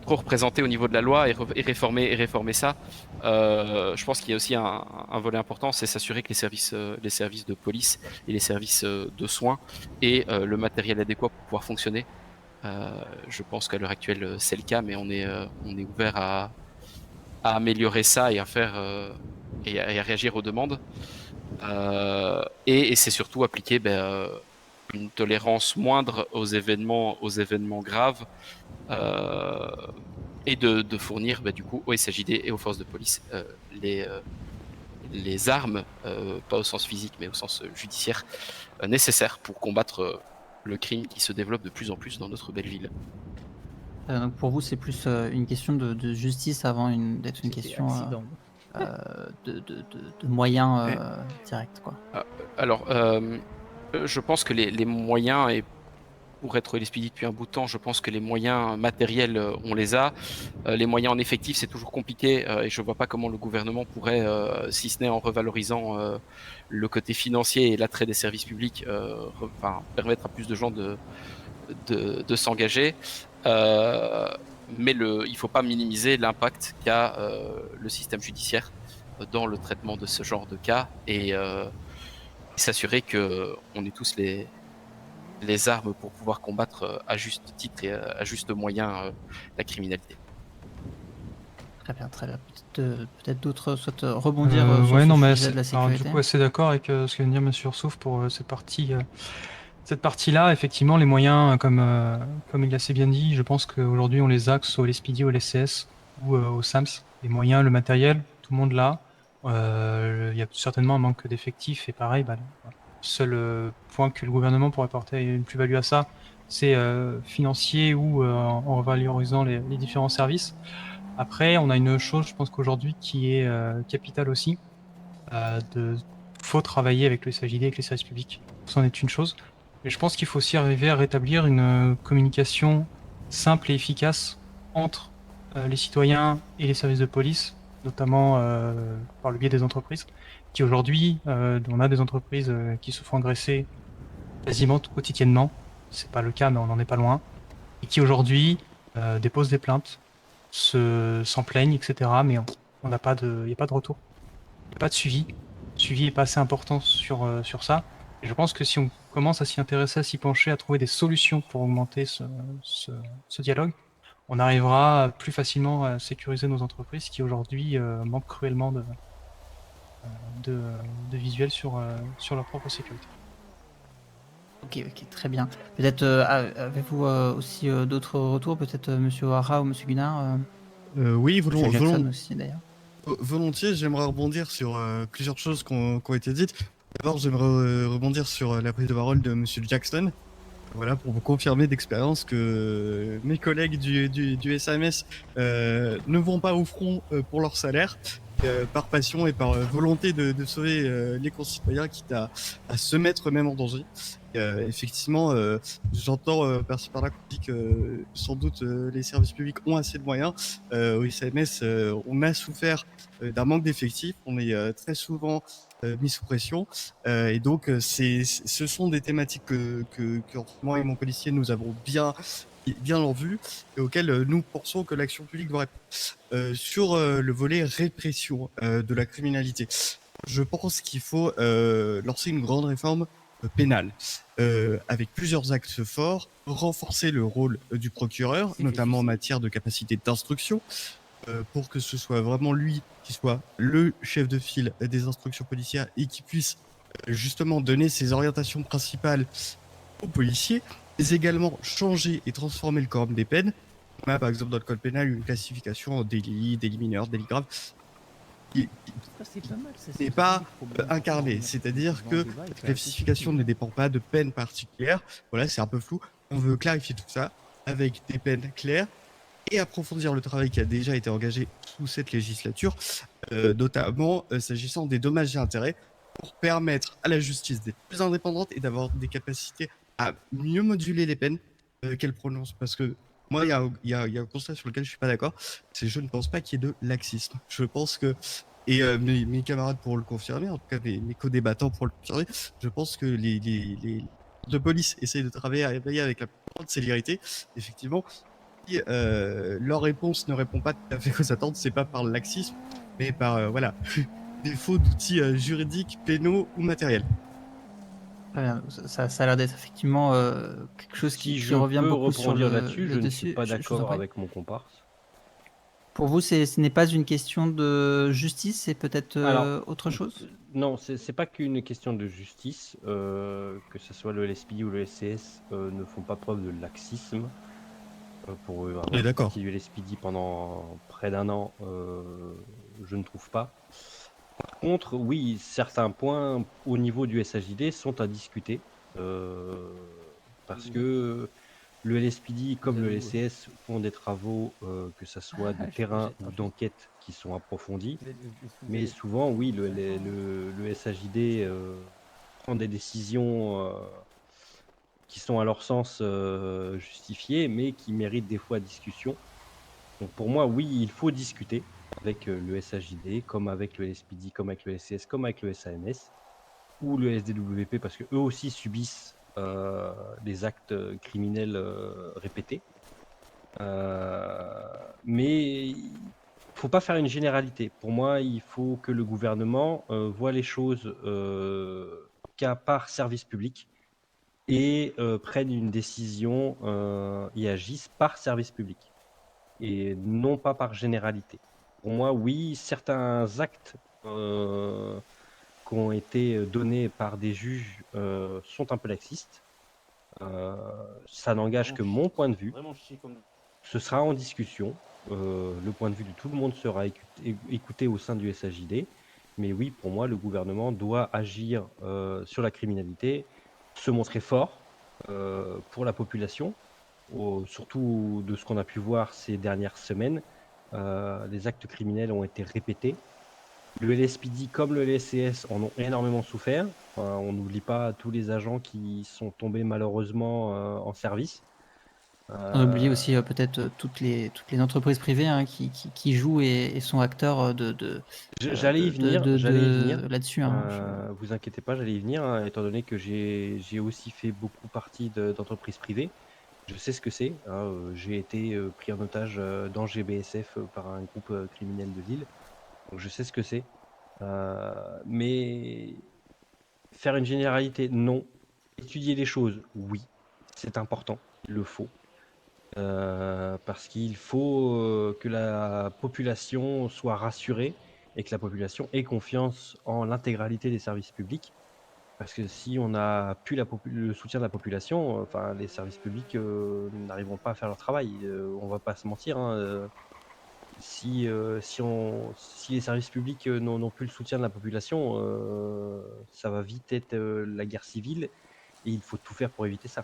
représenté au niveau de la loi et réformer ça. Je pense qu'il y a aussi un volet important, c'est s'assurer que les services de police et les services de soins aient le matériel adéquat pour pouvoir fonctionner. Je pense qu'à l'heure actuelle c'est le cas, mais on est ouvert à améliorer ça et à faire et à réagir aux demandes. Et c'est surtout appliquer une tolérance moindre aux événements graves. Et de fournir du coup au SAJD et aux forces de police les armes, pas au sens physique mais au sens judiciaire, nécessaires pour combattre le crime qui se développe de plus en plus dans notre belle ville. Donc pour vous, c'est plus une question de justice avant d'être une question de moyens directs, quoi. Alors, je pense que les moyens, et pour être expédié depuis un bout de temps, je pense que les moyens matériels, on les a. Les moyens en effectif, c'est toujours compliqué et je vois pas comment le gouvernement pourrait, si ce n'est en revalorisant le côté financier et l'attrait des services publics, permettre à plus de gens de s'engager. Mais il ne faut pas minimiser l'impact qu'a le système judiciaire dans le traitement de ce genre de cas et s'assurer qu'on ait tous les armes pour pouvoir combattre à juste titre et à juste moyen la criminalité. Très bien, très bien. Peut-être d'autres souhaitent rebondir sur ouais, ce non, mais sujet de la sécurité. du coup, assez d'accord avec ce que vient de dire Monsieur Ursouf pour cette partie Cette partie-là, effectivement, les moyens, comme il l'a assez bien dit, je pense qu'aujourd'hui on les a, que ce soit au LSPD, au LSCS ou au SAMS. Les moyens, le matériel, tout le monde l'a. Il y a certainement un manque d'effectifs et pareil, le seul point que le gouvernement pourrait apporter une plus-value à ça, c'est financier ou en revalorisant les différents services. Après, on a une chose, je pense qu'aujourd'hui, qui est capitale aussi, faut travailler avec le SAJD, avec les services publics. C'en est une chose. Mais je pense qu'il faut aussi arriver à rétablir une communication simple et efficace entre les citoyens et les services de police, notamment par le biais des entreprises, qui aujourd'hui, on a des entreprises qui se font agresser quasiment quotidiennement. C'est pas le cas, mais on n'en est pas loin. Et qui aujourd'hui déposent des plaintes, s'en plaignent, etc. Mais on n'a pas il n'y a pas de retour. Il n'y a pas de suivi. Le suivi n'est pas assez important sur ça. Et je pense que si on commence à s'y intéresser, à s'y pencher, à trouver des solutions pour augmenter ce dialogue, on arrivera plus facilement à sécuriser nos entreprises qui aujourd'hui manquent cruellement de visuels sur leur propre sécurité. Ok, très bien. Peut-être avez-vous aussi d'autres retours, peut-être Monsieur O'Hara ou Monsieur Gunnar, Oui, Monsieur Jackson aussi d'ailleurs. volontiers, j'aimerais rebondir sur plusieurs choses qui ont été dites. D'abord, j'aimerais rebondir sur la prise de parole de Monsieur Jackson. Voilà, pour vous confirmer d'expérience que mes collègues du SAMS ne vont pas au front pour leur salaire, par passion et par volonté de sauver les concitoyens, quitte à se mettre eux-mêmes en danger. Effectivement, j'entends par-ci par-là qu'on dit que sans doute les services publics ont assez de moyens. Au SAMS, on a souffert d'un manque d'effectifs. On est très souvent mis sous pression. Et donc, ce sont des thématiques que moi et mon policier, nous avons bien en vue et auxquelles nous pensons que l'action publique doit répondre. Sur le volet répression de la criminalité, je pense qu'il faut lancer une grande réforme pénale avec plusieurs axes forts, renforcer le rôle du procureur, notamment en matière de capacité d'instruction, pour que ce soit vraiment lui qui soit le chef de file des instructions policières et qui puisse justement donner ses orientations principales aux policiers, mais également changer et transformer le quorum des peines. On a par exemple dans le code pénal une classification en délit mineur, délit grave, qui n'est pas incarnée, c'est-à-dire que la classification ne dépend pas de peines particulières. Voilà, c'est un peu flou. On veut clarifier tout ça avec des peines claires et approfondir le travail qui a déjà été engagé sous cette législature, notamment s'agissant des dommages et intérêts, pour permettre à la justice d'être plus indépendante et d'avoir des capacités à mieux moduler les peines qu'elle prononce. Parce que moi, il y a un constat sur lequel je suis pas d'accord, c'est que je ne pense pas qu'il y ait de laxisme. Je pense que, et mes camarades pourront le confirmer, en tout cas mes co-débattants pourront le confirmer, je pense que les de police essayent de travailler avec la plus grande célérité. Effectivement, si leur réponse ne répond pas tout à fait aux attentes, c'est pas par le laxisme, mais par voilà, défaut d'outils juridiques, pénaux ou matériels. Très bien. Ça a l'air d'être effectivement quelque chose Si qui je revient peux beaucoup sur rebondir le là-dessus, je ne suis dessus. pas Je vous en d'accord prie. avec mon comparse. Pour vous, ce n'est pas une question de justice, c'est peut-être Alors, autre chose? Non, c'est pas qu'une question de justice, que ce soit le LSPD ou le SCS ne font pas preuve de laxisme. Pour avoir On est fait d'accord. partie du LSPD pendant près d'un an, je ne trouve pas. Par contre, oui, certains points au niveau du SAJD sont à discuter, parce que le LSPD comme le LCS font des travaux, que ça soit de terrain ou d'enquête, qui sont approfondis. Mais souvent, oui, le SAJD prend des décisions qui sont à leur sens justifiées, mais qui méritent des fois discussion. Donc pour moi, oui, il faut discuter avec le SAJD, comme avec le LSPD, comme avec le LCS, comme avec le SAMS, ou le SDWP, parce qu'eux aussi subissent des actes criminels répétés. Mais il ne faut pas faire une généralité. Pour moi, il faut que le gouvernement voit les choses qu'à part service public et prenne une décision et agisse par service public et non pas par généralité. Pour moi, oui, certains actes qui ont été donnés par des juges sont un peu laxistes. Ça n'engage que mon point de vue. Ce sera en discussion. Le point de vue de tout le monde sera écouté au sein du SAJD. Mais oui, pour moi, le gouvernement doit agir sur la criminalité, se montrer fort pour la population, surtout de ce qu'on a pu voir ces dernières semaines. Les actes criminels ont été répétés. Le LSPD comme le LSCS en ont énormément souffert. Enfin, on n'oublie pas tous les agents qui sont tombés malheureusement en service. On oublie aussi peut-être toutes les entreprises privées hein, qui jouent et sont acteurs J'allais y venir, là-dessus. Hein, vous inquiétez pas, j'allais y venir, hein, étant donné que j'ai aussi fait beaucoup partie d'entreprises privées. Je sais ce que c'est. Hein, j'ai été pris en otage dans GBSF par un groupe criminel de Lille. Donc je sais ce que c'est. Mais faire une généralité, non. Étudier les choses, oui. C'est important, il le faut. Parce qu'il faut que la population soit rassurée et que la population ait confiance en l'intégralité des services publics. Parce que si on n'a plus le soutien de la population, enfin les services publics n'arriveront pas à faire leur travail. On va pas se mentir. Hein, si les services publics n'ont plus le soutien de la population, ça va vite être la guerre civile et il faut tout faire pour éviter ça.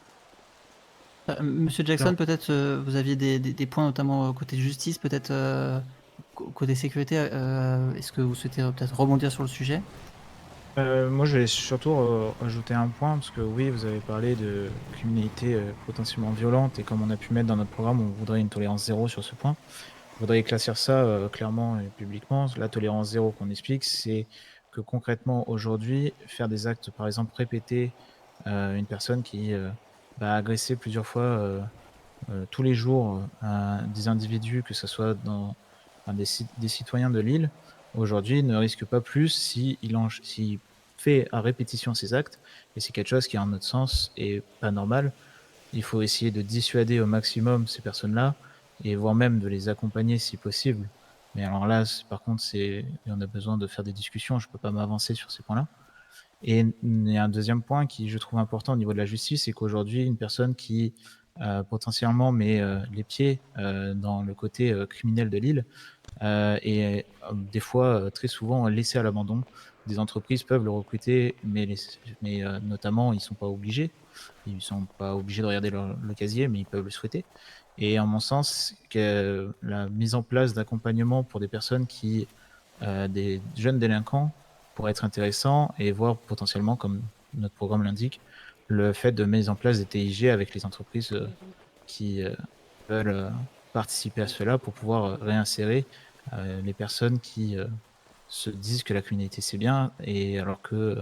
Monsieur Jackson, peut-être vous aviez des points, notamment côté justice, peut-être côté sécurité. Est-ce que vous souhaitez peut-être rebondir sur le sujet? Moi, je vais surtout ajouter un point, parce que oui, vous avez parlé de criminalité potentiellement violente, et comme on a pu mettre dans notre programme, on voudrait une tolérance zéro sur ce point. Je voudrais éclaircir ça clairement et publiquement. La tolérance zéro qu'on explique, c'est que concrètement, aujourd'hui, faire des actes, par exemple, répétés, une personne qui va agresser plusieurs fois tous les jours des individus, que ce soit des citoyens de l'île, aujourd'hui ne risque pas plus s'il fait à répétition ces actes, et c'est quelque chose qui, en notre sens, est pas normal. Il faut essayer de dissuader au maximum ces personnes-là, et voire même de les accompagner si possible. Mais alors là, par contre, on a besoin de faire des discussions, je peux pas m'avancer sur ces points-là. Et il y a un deuxième point qui, je trouve important au niveau de la justice, c'est qu'aujourd'hui, une personne qui potentiellement met les pieds dans le côté criminel de l'île est des fois très souvent laissé à l'abandon. Des entreprises peuvent le recruter, mais notamment, ils ne sont pas obligés. Ils ne sont pas obligés de regarder le casier, mais ils peuvent le souhaiter. Et en mon sens, que la mise en place d'accompagnement pour des personnes des jeunes délinquants pourrait être intéressant, et voir potentiellement, comme notre programme l'indique, le fait de mettre en place des TIG avec les entreprises qui veulent participer à cela pour pouvoir réinsérer les personnes qui se disent que la criminalité c'est bien, et alors que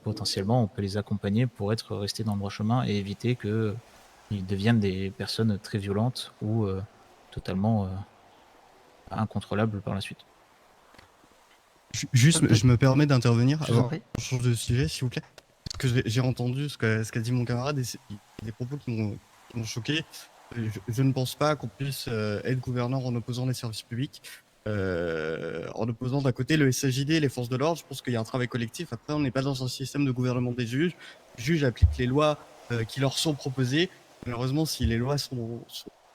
potentiellement on peut les accompagner pour être restés dans le droit chemin et éviter qu'ils deviennent des personnes très violentes ou totalement incontrôlables par la suite. Juste, je me permets d'intervenir Je vous en avant prie. qu'on change de sujet, s'il vous plaît. Parce que j'ai entendu ce qu'a dit mon camarade, et c'est des propos qui m'ont choqué. Je ne pense pas qu'on puisse être gouverneur en opposant les services publics, en opposant d'un côté le SAJD et les forces de l'ordre. Je pense qu'il y a un travail collectif. Après, on n'est pas dans un système de gouvernement des juges. Les juges appliquent les lois qui leur sont proposées. Malheureusement, si les lois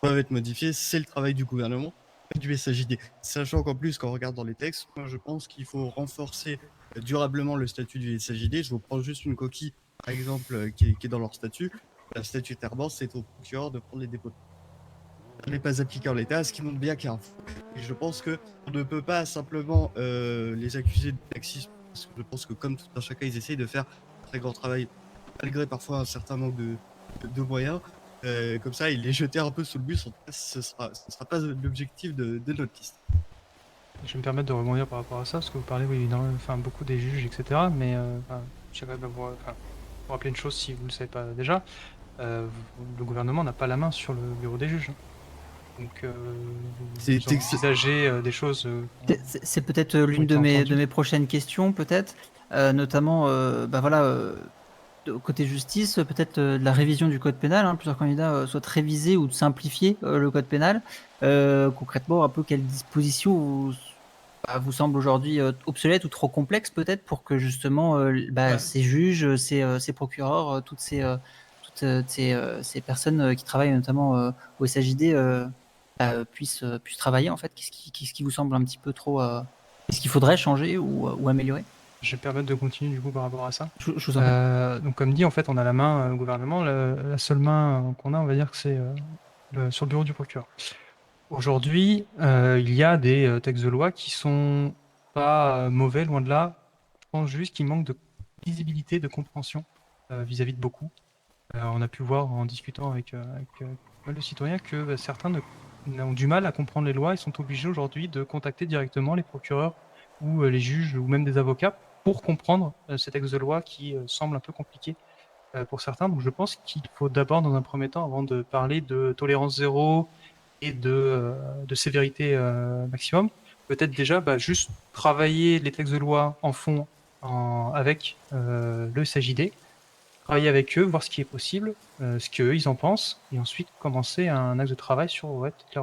peuvent être modifiées, c'est le travail du gouvernement et du SAJD. Sachant qu'en plus, quand on regarde dans les textes, moi je pense qu'il faut renforcer durablement le statut du SAJD. Je vous prends juste une coquille, par exemple, qui est dans leur statut. La statutairement, c'est au procureur de prendre les dépôts. Ça n'est pas appliqué en l'état, ce qui montre bien qu'il y a un fou. Et je pense qu'on ne peut pas simplement les accuser de laxisme, parce que je pense que comme tout un chacun, ils essayent de faire un très grand travail, malgré parfois un certain manque de moyens. Comme ça, ils les jetaient un peu sous le bus. En tout cas, ce sera pas l'objectif de notre liste. Je vais me permettre de rebondir par rapport à ça, parce que vous parlez oui, beaucoup des juges, etc. Mais j'aimerais vous rappeler une chose si vous ne le savez pas déjà. Le gouvernement n'a pas la main sur le bureau des juges. Donc, vous envisagez des choses... C'est peut-être l'une de mes prochaines questions, peut-être, notamment, côté justice, peut-être de la révision du code pénal. Plusieurs candidats souhaitent réviser ou de simplifier le code pénal. Concrètement, un peu quelles dispositions vous semblent aujourd'hui obsolètes ou trop complexes, peut-être, pour que justement ces juges, ces procureurs, toutes ces ces personnes qui travaillent notamment au SAJD puissent travailler en fait? Qu'est-ce qui vous semble un petit peu trop... Qu'est-ce qu'il faudrait changer ou améliorer? Je vais me permettre de continuer du coup par rapport à ça. Je vous en prie. Donc comme dit, en fait, on a la main au gouvernement. La seule main qu'on a, on va dire que c'est sur le bureau du procureur. Aujourd'hui, il y a des textes de loi qui sont pas mauvais, loin de là. Je pense juste qu'il manque de visibilité, de compréhension vis-à-vis de beaucoup. On a pu voir en discutant avec pas mal de citoyens que certains ont du mal à comprendre les lois et sont obligés aujourd'hui de contacter directement les procureurs ou les juges ou même des avocats pour comprendre ces textes de loi qui semblent un peu compliqués pour certains. Donc je pense qu'il faut d'abord, dans un premier temps, avant de parler de tolérance zéro et de sévérité maximum, peut-être déjà juste travailler les textes de loi en fond avec le SAJD, travailler avec eux, voir ce qui est possible, ce qu'eux ils en pensent, et ensuite commencer un axe de travail sur peut-être la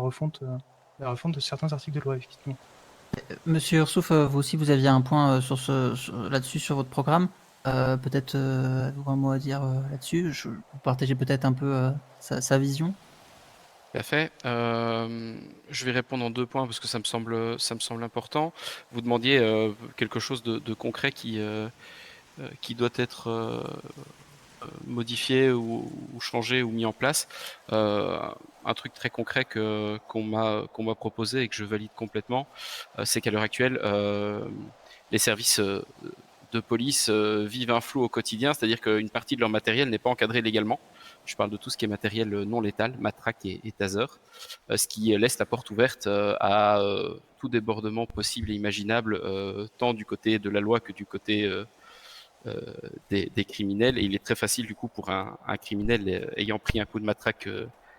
refonte de certains articles de loi, effectivement. Monsieur Ursouf, vous aussi, vous aviez un point là-dessus sur votre programme. Peut-être avez-vous un mot à dire là-dessus? Vous partagez peut-être un peu sa vision. Tout à fait. Je vais répondre en 2 points parce que ça me semble important. Vous demandiez quelque chose de concret qui doit être modifié ou changé ou mis en place. Un truc très concret qu'on m'a proposé et que je valide complètement, c'est qu'à l'heure actuelle, les services de police vivent un flou au quotidien, c'est-à-dire qu'une partie de leur matériel n'est pas encadré légalement. Je parle de tout ce qui est matériel non létal, matraque et taser, ce qui laisse la porte ouverte à tout débordement possible et imaginable, tant du côté de la loi que du côté des criminels. Et il est très facile du coup pour un criminel ayant pris un coup de matraque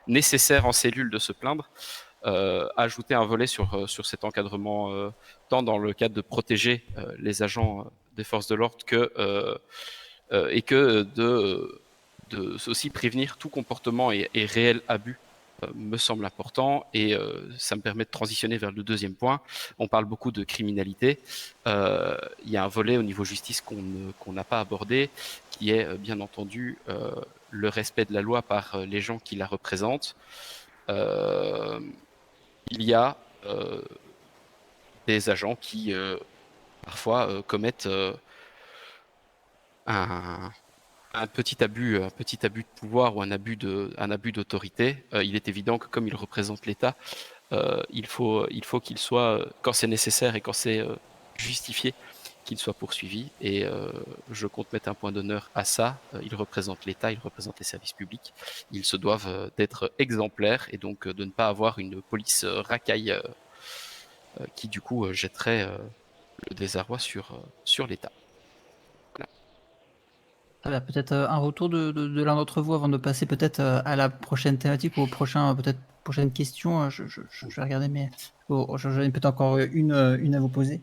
nécessaire en cellule de se plaindre. Ajouter un volet sur cet encadrement, tant dans le cadre de protéger les agents des forces de l'ordre et que de aussi prévenir tout comportement et réel abus me semble important. Et ça me permet de transitionner vers le 2e point. On parle beaucoup de criminalité. Il y a un volet au niveau justice qu'on n'a pas abordé, qui est bien entendu le respect de la loi par les gens qui la représentent. Il y a des agents qui parfois commettent un petit abus de pouvoir ou un abus d'autorité. Il est évident que comme ils représentent l'État, il faut qu'il soit, quand c'est nécessaire et quand c'est justifié, qu'il soit poursuivi. Et je compte mettre un point d'honneur à ça. Ils représentent l'État, ils représentent les services publics. Ils se doivent d'être exemplaires et donc de ne pas avoir une police racaille qui du coup jetterait le désarroi sur l'État. Peut-être un retour de l'un d'entre vous avant de passer peut-être à la prochaine thématique ou au prochain, peut-être prochaine question. Je vais regarder, mais j'en ai peut-être encore une à vous poser.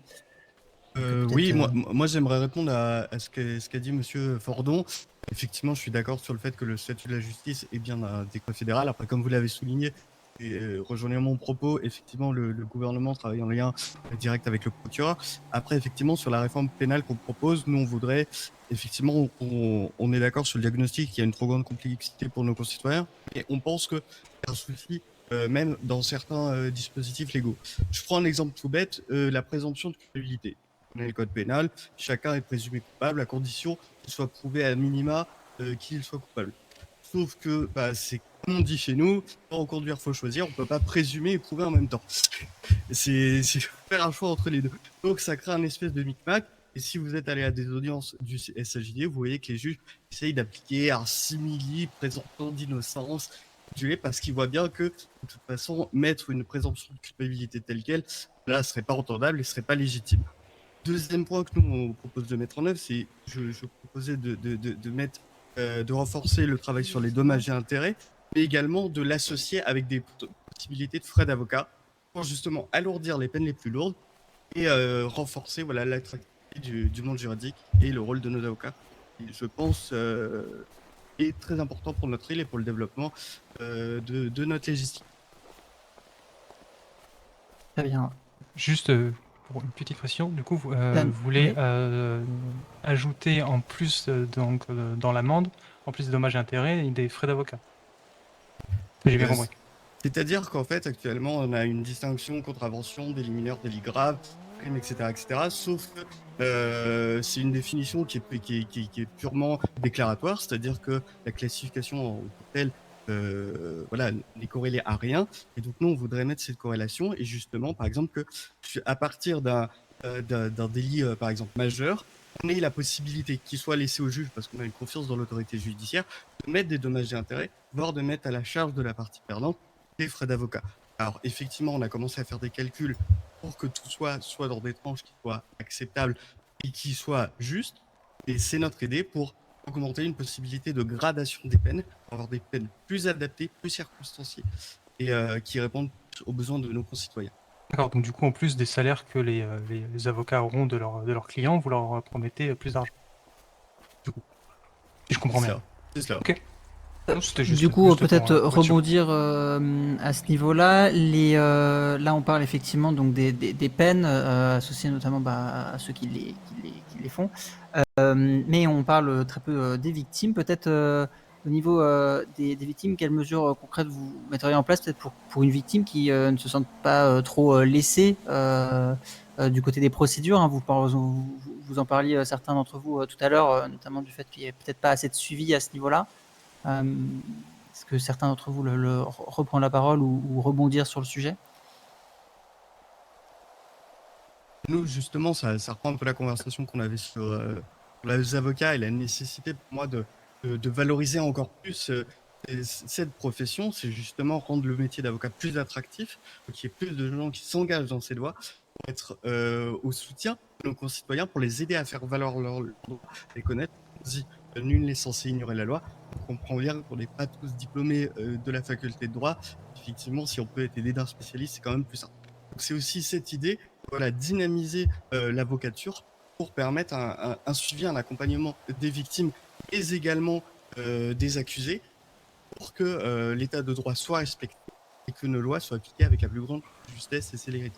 Oui, moi j'aimerais répondre à ce qu'a dit Monsieur Fordon. Effectivement, je suis d'accord sur le fait que le statut de la justice est bien un décret fédéral. Après, comme vous l'avez souligné, et rejoignant mon propos, effectivement, le gouvernement travaille en lien direct avec le procureur. Après, effectivement, sur la réforme pénale qu'on propose, nous on voudrait, effectivement, on est d'accord sur le diagnostic, il y a une trop grande complexité pour nos concitoyens, et on pense qu'il y a un souci même dans certains dispositifs légaux. Je prends un exemple tout bête, la présomption de culpabilité. On a le code pénal, chacun est présumé coupable à condition qu'il soit prouvé à minima qu'il soit coupable. Sauf que c'est comme on dit chez nous, pour conduire faut choisir, on peut pas présumer et prouver en même temps. C'est faire un choix entre les deux. Donc ça crée un espèce de micmac. Et si vous êtes allé à des audiences du SAJD, vous voyez que les juges essayent d'appliquer un simili présomption d'innocence parce qu'ils voient bien que de toute façon mettre une présomption de culpabilité telle quelle, là, ce serait pas entendable et ce serait pas légitime. Deuxième point que nous on propose de mettre en œuvre, c'est je proposais de renforcer le travail sur les dommages et intérêts, mais également de l'associer avec des possibilités de frais d'avocat pour justement alourdir les peines les plus lourdes et renforcer l'attractivité du monde juridique et le rôle de nos avocats. Et je pense est très important pour notre île et pour le développement de notre légistique. Très bien. Juste pour une petite précision, du coup, vous Dan, voulez oui. ajouter en plus dans l'amende en plus des dommages et intérêts, des frais d'avocat. J'ai bien compris. C'est-à-dire qu'en fait, actuellement, on a une distinction contravention, délit mineur, délit grave, crime, etc. Sauf que c'est une définition qui est purement déclaratoire, c'est-à-dire que la classification en tant que telle voilà, n'est corrélée à rien. Et donc, nous, on voudrait mettre cette corrélation. Et justement, par exemple, que à partir d'un délit, par exemple, majeur, on ait la possibilité qu'il soit laissé au juge, parce qu'on a une confiance dans l'autorité judiciaire, de mettre des dommages et intérêts, voire de mettre à la charge de la partie perdante des frais d'avocat. Alors, effectivement, on a commencé à faire des calculs pour que tout soit dans des tranches qui soient acceptables et qui soient justes. Et c'est notre idée pour augmenter une possibilité de gradation des peines, pour avoir des peines plus adaptées, plus circonstanciées et qui répondent aux besoins de nos concitoyens. D'accord, donc du coup, en plus des salaires que les avocats auront de leurs clients, vous leur promettez plus d'argent. Du coup, si je comprends bien. C'est cela. Ok. C'était juste, Du coup, juste peut-être pour être sûr. rebondir à ce niveau-là. Là, on parle effectivement donc des peines associées notamment à ceux qui les font. Mais on parle très peu des victimes. Peut-être au niveau des victimes, quelles mesures concrètes vous metteriez en place peut-être pour une victime qui ne se sente pas trop lésée du côté des procédures, hein. Vous en parliez certains d'entre vous tout à l'heure, notamment du fait qu'il n'y ait peut-être pas assez de suivi à ce niveau-là. Est-ce que certains d'entre vous reprendre la parole ou rebondir sur le sujet? Nous, justement, ça reprend un peu la conversation qu'on avait sur les avocats et la nécessité pour moi de valoriser encore plus cette profession. C'est justement rendre le métier d'avocat plus attractif, qu'il y ait plus de gens qui s'engagent dans ces lois pour être au soutien de nos concitoyens, pour les aider à faire valoir leurs droits, les connaître. On dit nul n'est censé ignorer la loi. On comprend bien qu'on n'est pas tous diplômés de la faculté de droit. Effectivement, si on peut être aidé d'un spécialiste, c'est quand même plus simple. Donc c'est aussi cette idée, voilà, dynamiser l'avocature pour permettre un suivi, un accompagnement des victimes, mais également des accusés, pour que l'état de droit soit respecté et que nos lois soient appliquées avec la plus grande justesse et célérité.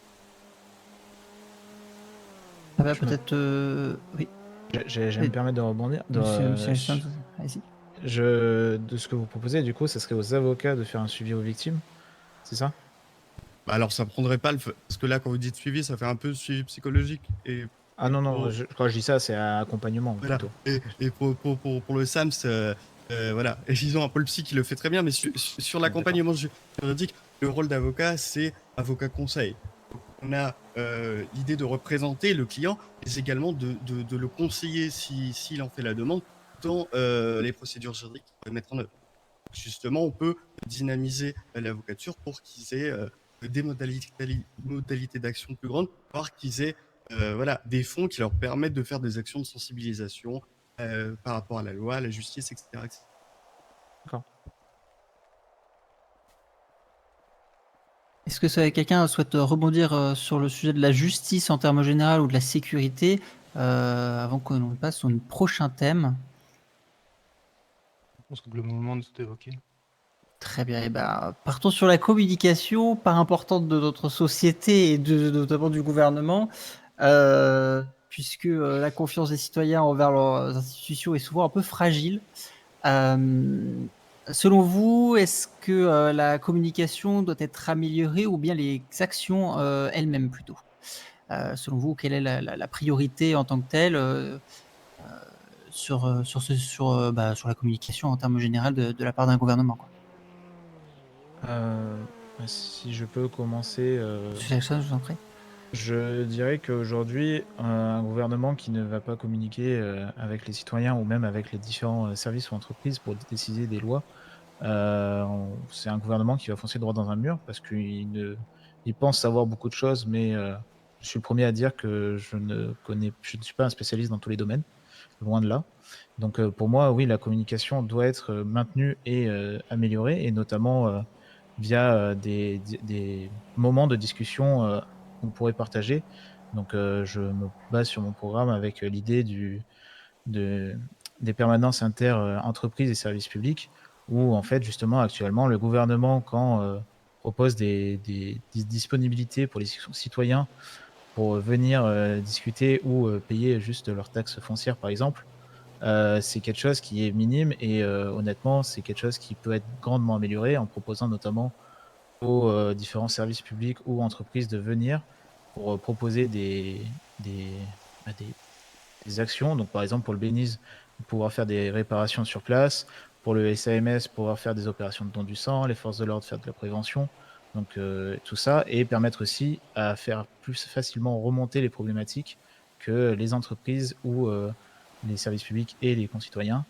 Ça va peut-être... Oui. Je me permettre de rebondir. Monsieur Einstein, allez-y. De ce que vous proposez, du coup, ça serait aux avocats de faire un suivi aux victimes, c'est ça? Bah alors ça prendrait pas parce que là quand vous dites suivi, ça fait un peu suivi psychologique et Ah non, non, quand je dis ça, c'est accompagnement voilà. plutôt. Et pour le SAMS, voilà, et ils ont un pôle psy qui le fait très bien, mais sur l'accompagnement juridique, le rôle d'avocat, c'est avocat conseil. Donc, on a l'idée de représenter le client, mais également de le conseiller s'il en fait la demande dans les procédures juridiques qu'il peut mettre en œuvre. Justement, on peut dynamiser l'avocature pour qu'ils aient des modalités d'action plus grandes, voire qu'ils aient voilà, des fonds qui leur permettent de faire des actions de sensibilisation par rapport à la loi, à la justice, etc. D'accord. Est-ce que quelqu'un souhaite rebondir sur le sujet de la justice en termes généraux ou de la sécurité avant qu'on passe au prochain thème? Je pense que globalement, tout est évoqué. Très bien. Et partons sur la communication, part importante de notre société et notamment du gouvernement, puisque la confiance des citoyens envers leurs institutions est souvent un peu fragile. Selon vous, est-ce que la communication doit être améliorée ou bien les actions elles-mêmes plutôt? Selon vous, quelle est la priorité en tant que telle sur la communication en termes généraux de la part d'un gouvernement, quoi? Si je peux commencer, Monsieur Jackson, je vous en prie. je dirais qu'aujourd'hui, un gouvernement qui ne va pas communiquer avec les citoyens ou même avec les différents services ou entreprises pour décider des lois, c'est un gouvernement qui va foncer droit dans un mur parce qu'il pense savoir beaucoup de choses, mais je suis le premier à dire que je ne suis pas un spécialiste dans tous les domaines, loin de là. Donc pour moi, oui, la communication doit être maintenue et améliorée, et notamment via des moments de discussion qu'on pourrait partager. Donc je me base sur mon programme avec l'idée des permanences inter-entreprises et services publics, où en fait justement actuellement le gouvernement, quand propose des disponibilités pour les citoyens pour venir discuter ou payer juste leurs taxes foncières par exemple, c'est quelque chose qui est minime et honnêtement, c'est quelque chose qui peut être grandement amélioré en proposant notamment aux différents services publics ou entreprises de venir pour proposer bah, des actions. Donc, par exemple, pour le Béniz, pouvoir faire des réparations sur place. Pour le SAMS, pouvoir faire des opérations de don du sang. Les forces de l'ordre, faire de la prévention. Donc, tout ça. Et permettre aussi à faire plus facilement remonter les problématiques que les entreprises ou les services publics et les concitoyens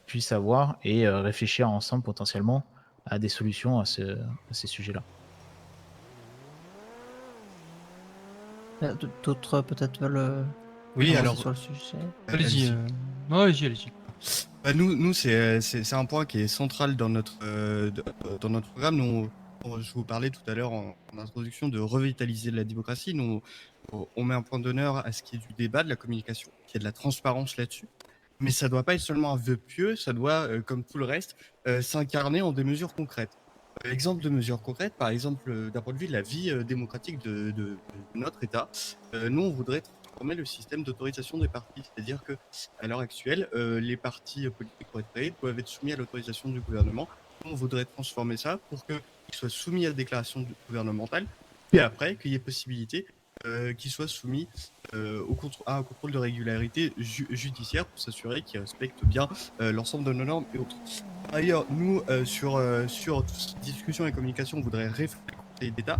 puissent avoir et réfléchir ensemble potentiellement à des solutions à ces sujets-là. D'autres peut-être veulent Oui, commencer alors, sur le sujet. Allez-y. Non, allez-y. Bah, nous c'est un point qui est central dans notre programme. Je vous parlais tout à l'heure en introduction de revitaliser la démocratie. Nous, on met un point d'honneur à ce qui est du débat, de la communication, qu'il y ait de la transparence là-dessus. Mais ça doit pas être seulement un vœu pieux, ça doit, comme tout le reste, s'incarner en des mesures concrètes. Exemple de mesures concrètes, par exemple, d'un point de vue de la vie démocratique de notre État, nous, on voudrait transformer le système d'autorisation des partis. C'est-à-dire que à l'heure actuelle, les partis politiques pour être créés doivent être soumis à l'autorisation du gouvernement. On voudrait transformer ça pour qu'ils soient soumis à la déclaration gouvernementale, et après qu'il y ait possibilité qu'ils soient soumis à un contrôle de régularité judiciaire pour s'assurer qu'ils respectent bien l'ensemble de nos normes et autres. Par ailleurs, nous, sur toute cette discussion et communication, on voudrait réfléchir au Conseil d'État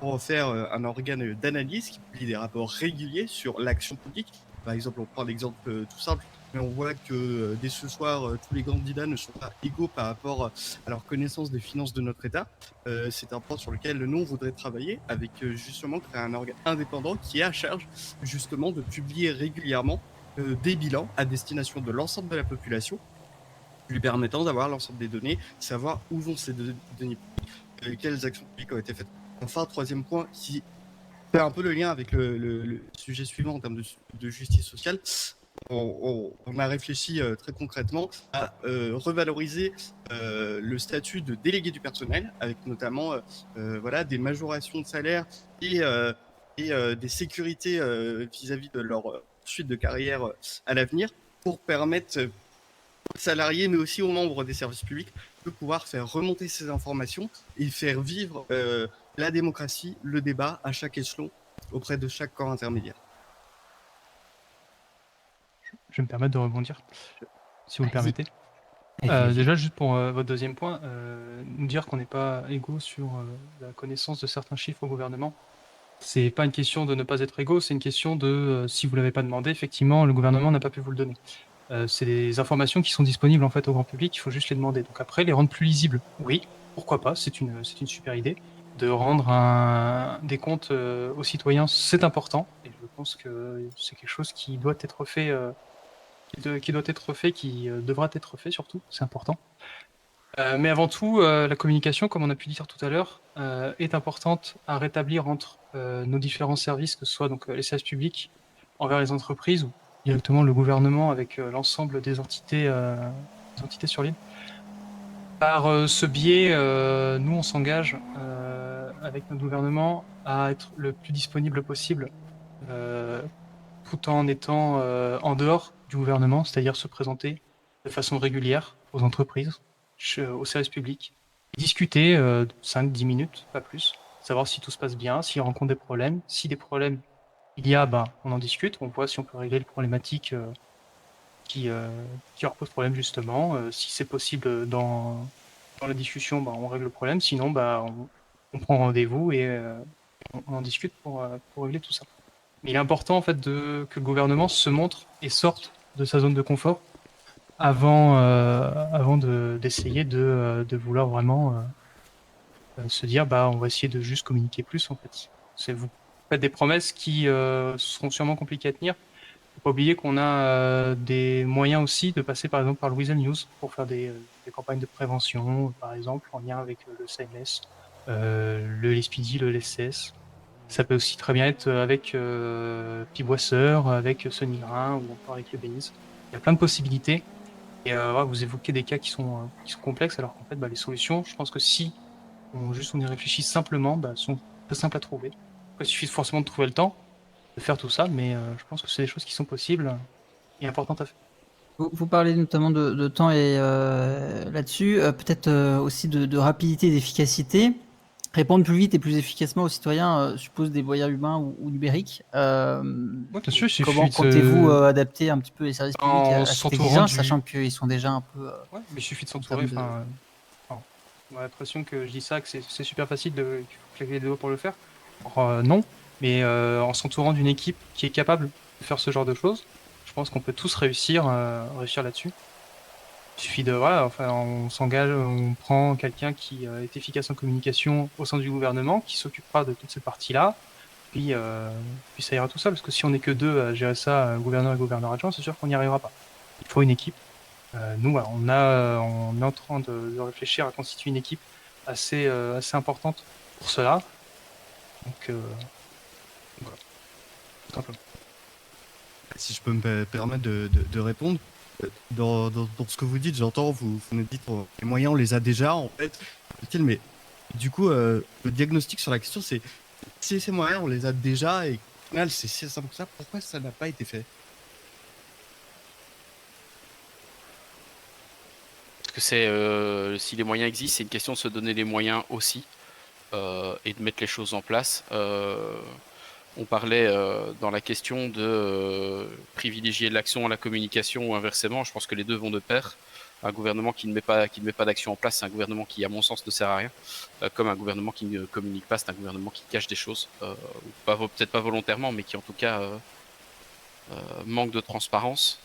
pour faire un organe d'analyse qui publie des rapports réguliers sur l'action publique. Par exemple, on prend l'exemple tout simple, mais on voit que dès ce soir, tous les candidats ne sont pas égaux par rapport à leur connaissance des finances de notre État. C'est un point sur lequel nous, on voudrait travailler avec justement créer un organe indépendant qui est à charge justement de publier régulièrement des bilans à destination de l'ensemble de la population, lui permettant d'avoir l'ensemble des données, savoir où vont ces données publiques, quelles actions publiques ont été faites. Enfin, troisième point qui fait un peu le lien avec le sujet suivant en termes de justice sociale. On a réfléchi très concrètement à revaloriser le statut de délégué du personnel, avec notamment voilà, des majorations de salaire et des sécurités vis-à-vis de leur suite de carrière à l'avenir, pour permettre aux salariés, mais aussi aux membres des services publics, de pouvoir faire remonter ces informations et faire vivre la démocratie, le débat à chaque échelon, auprès de chaque corps intermédiaire. Je vais me permettre de rebondir, si vous le permettez. Allez-y. Déjà, juste pour votre deuxième point, nous dire qu'on n'est pas égaux sur la connaissance de certains chiffres au gouvernement, c'est pas une question de ne pas être égaux, c'est une question de si vous l'avez pas demandé, effectivement, le gouvernement n'a pas pu vous le donner. C'est des informations qui sont disponibles en fait au grand public, il faut juste les demander. Donc après, les rendre plus lisibles, oui, pourquoi pas, c'est une super idée. De rendre des comptes aux citoyens, c'est important, et je pense que c'est quelque chose qui doit être fait, qui devra être fait surtout, c'est important. Mais avant tout, la communication, comme on a pu dire tout à l'heure, est importante à rétablir entre nos différents services, que ce soit donc les services publics envers les entreprises ou directement le gouvernement avec l'ensemble des entités sur l'île. Par ce biais, nous on s'engage avec notre gouvernement à être le plus disponible possible, tout en étant en dehors du gouvernement, c'est-à-dire se présenter de façon régulière aux entreprises, aux services publics, discuter 5-10 minutes, pas plus, savoir si tout se passe bien, s'il rencontre des problèmes. Si des problèmes il y a, on en discute, on voit si on peut régler les problématiques qui leur posent problème justement. Si c'est possible dans la discussion, on règle le problème, sinon on prend rendez-vous et on en discute pour régler tout ça. Mais il est important en fait que le gouvernement se montre et sorte de sa zone de confort avant d'essayer de vouloir vraiment se dire on va essayer de juste communiquer plus en fait. Vous faites des promesses qui seront sûrement compliquées à tenir. Faut pas oublier qu'on a des moyens aussi de passer par exemple par le Weasel News pour faire des campagnes de prévention, par exemple en lien avec le CMS, le LSPD, le LSCS. Ça peut aussi très bien être avec Piboisseur, avec Sonny Grain ou encore avec le Béniz. Il y a plein de possibilités. Et vous évoquez des cas qui sont complexes, alors qu'en fait, les solutions, je pense que si on y réfléchit simplement, sont très simples à trouver. Il suffit forcément de trouver le temps de faire tout ça, mais je pense que c'est des choses qui sont possibles et importantes à faire. Vous parlez notamment de temps et là-dessus, peut-être aussi de rapidité et d'efficacité. Répondre plus vite et plus efficacement aux citoyens suppose des moyens humains ou numériques. Ouais, bien sûr, il Comment suffit comptez-vous de... adapter un petit peu les services publics en à cette s'entourant exigence, du... sachant qu'ils sont déjà un peu Ouais, mais il suffit de en s'entourer, termes de... enfin, on a l'impression que je dis ça, que c'est super facile, qu'il faut claquer les doigts pour le faire. Alors, non, mais en s'entourant d'une équipe qui est capable de faire ce genre de choses, je pense qu'on peut tous réussir là-dessus. Il suffit de, voilà, enfin, on s'engage, on prend quelqu'un qui est efficace en communication au sein du gouvernement, qui s'occupera de toute cette partie-là, puis ça ira tout seul, parce que si on n'est que deux à gérer ça, gouverneur et gouverneur adjoint, c'est sûr qu'on n'y arrivera pas. Il faut une équipe. Nous, voilà, on est en train de réfléchir à constituer une équipe assez importante pour cela. Donc, voilà, tout simplement. Si je peux me permettre de répondre, dans ce que vous dites, j'entends, vous nous dites les moyens, on les a déjà, en fait. Mais du coup, le diagnostic sur la question, c'est si ces moyens, on les a déjà, et au final, c'est si simple que ça, pourquoi ça n'a pas été fait? Parce que si les moyens existent, c'est une question de se donner les moyens aussi et de mettre les choses en place. On parlait dans la question de privilégier l'action à la communication ou inversement. Je pense que les deux vont de pair. Un gouvernement qui ne met pas d'action en place, c'est un gouvernement qui, à mon sens, ne sert à rien. Comme un gouvernement qui ne communique pas, c'est un gouvernement qui cache des choses. Peut-être pas volontairement, mais qui en tout cas manque de transparence.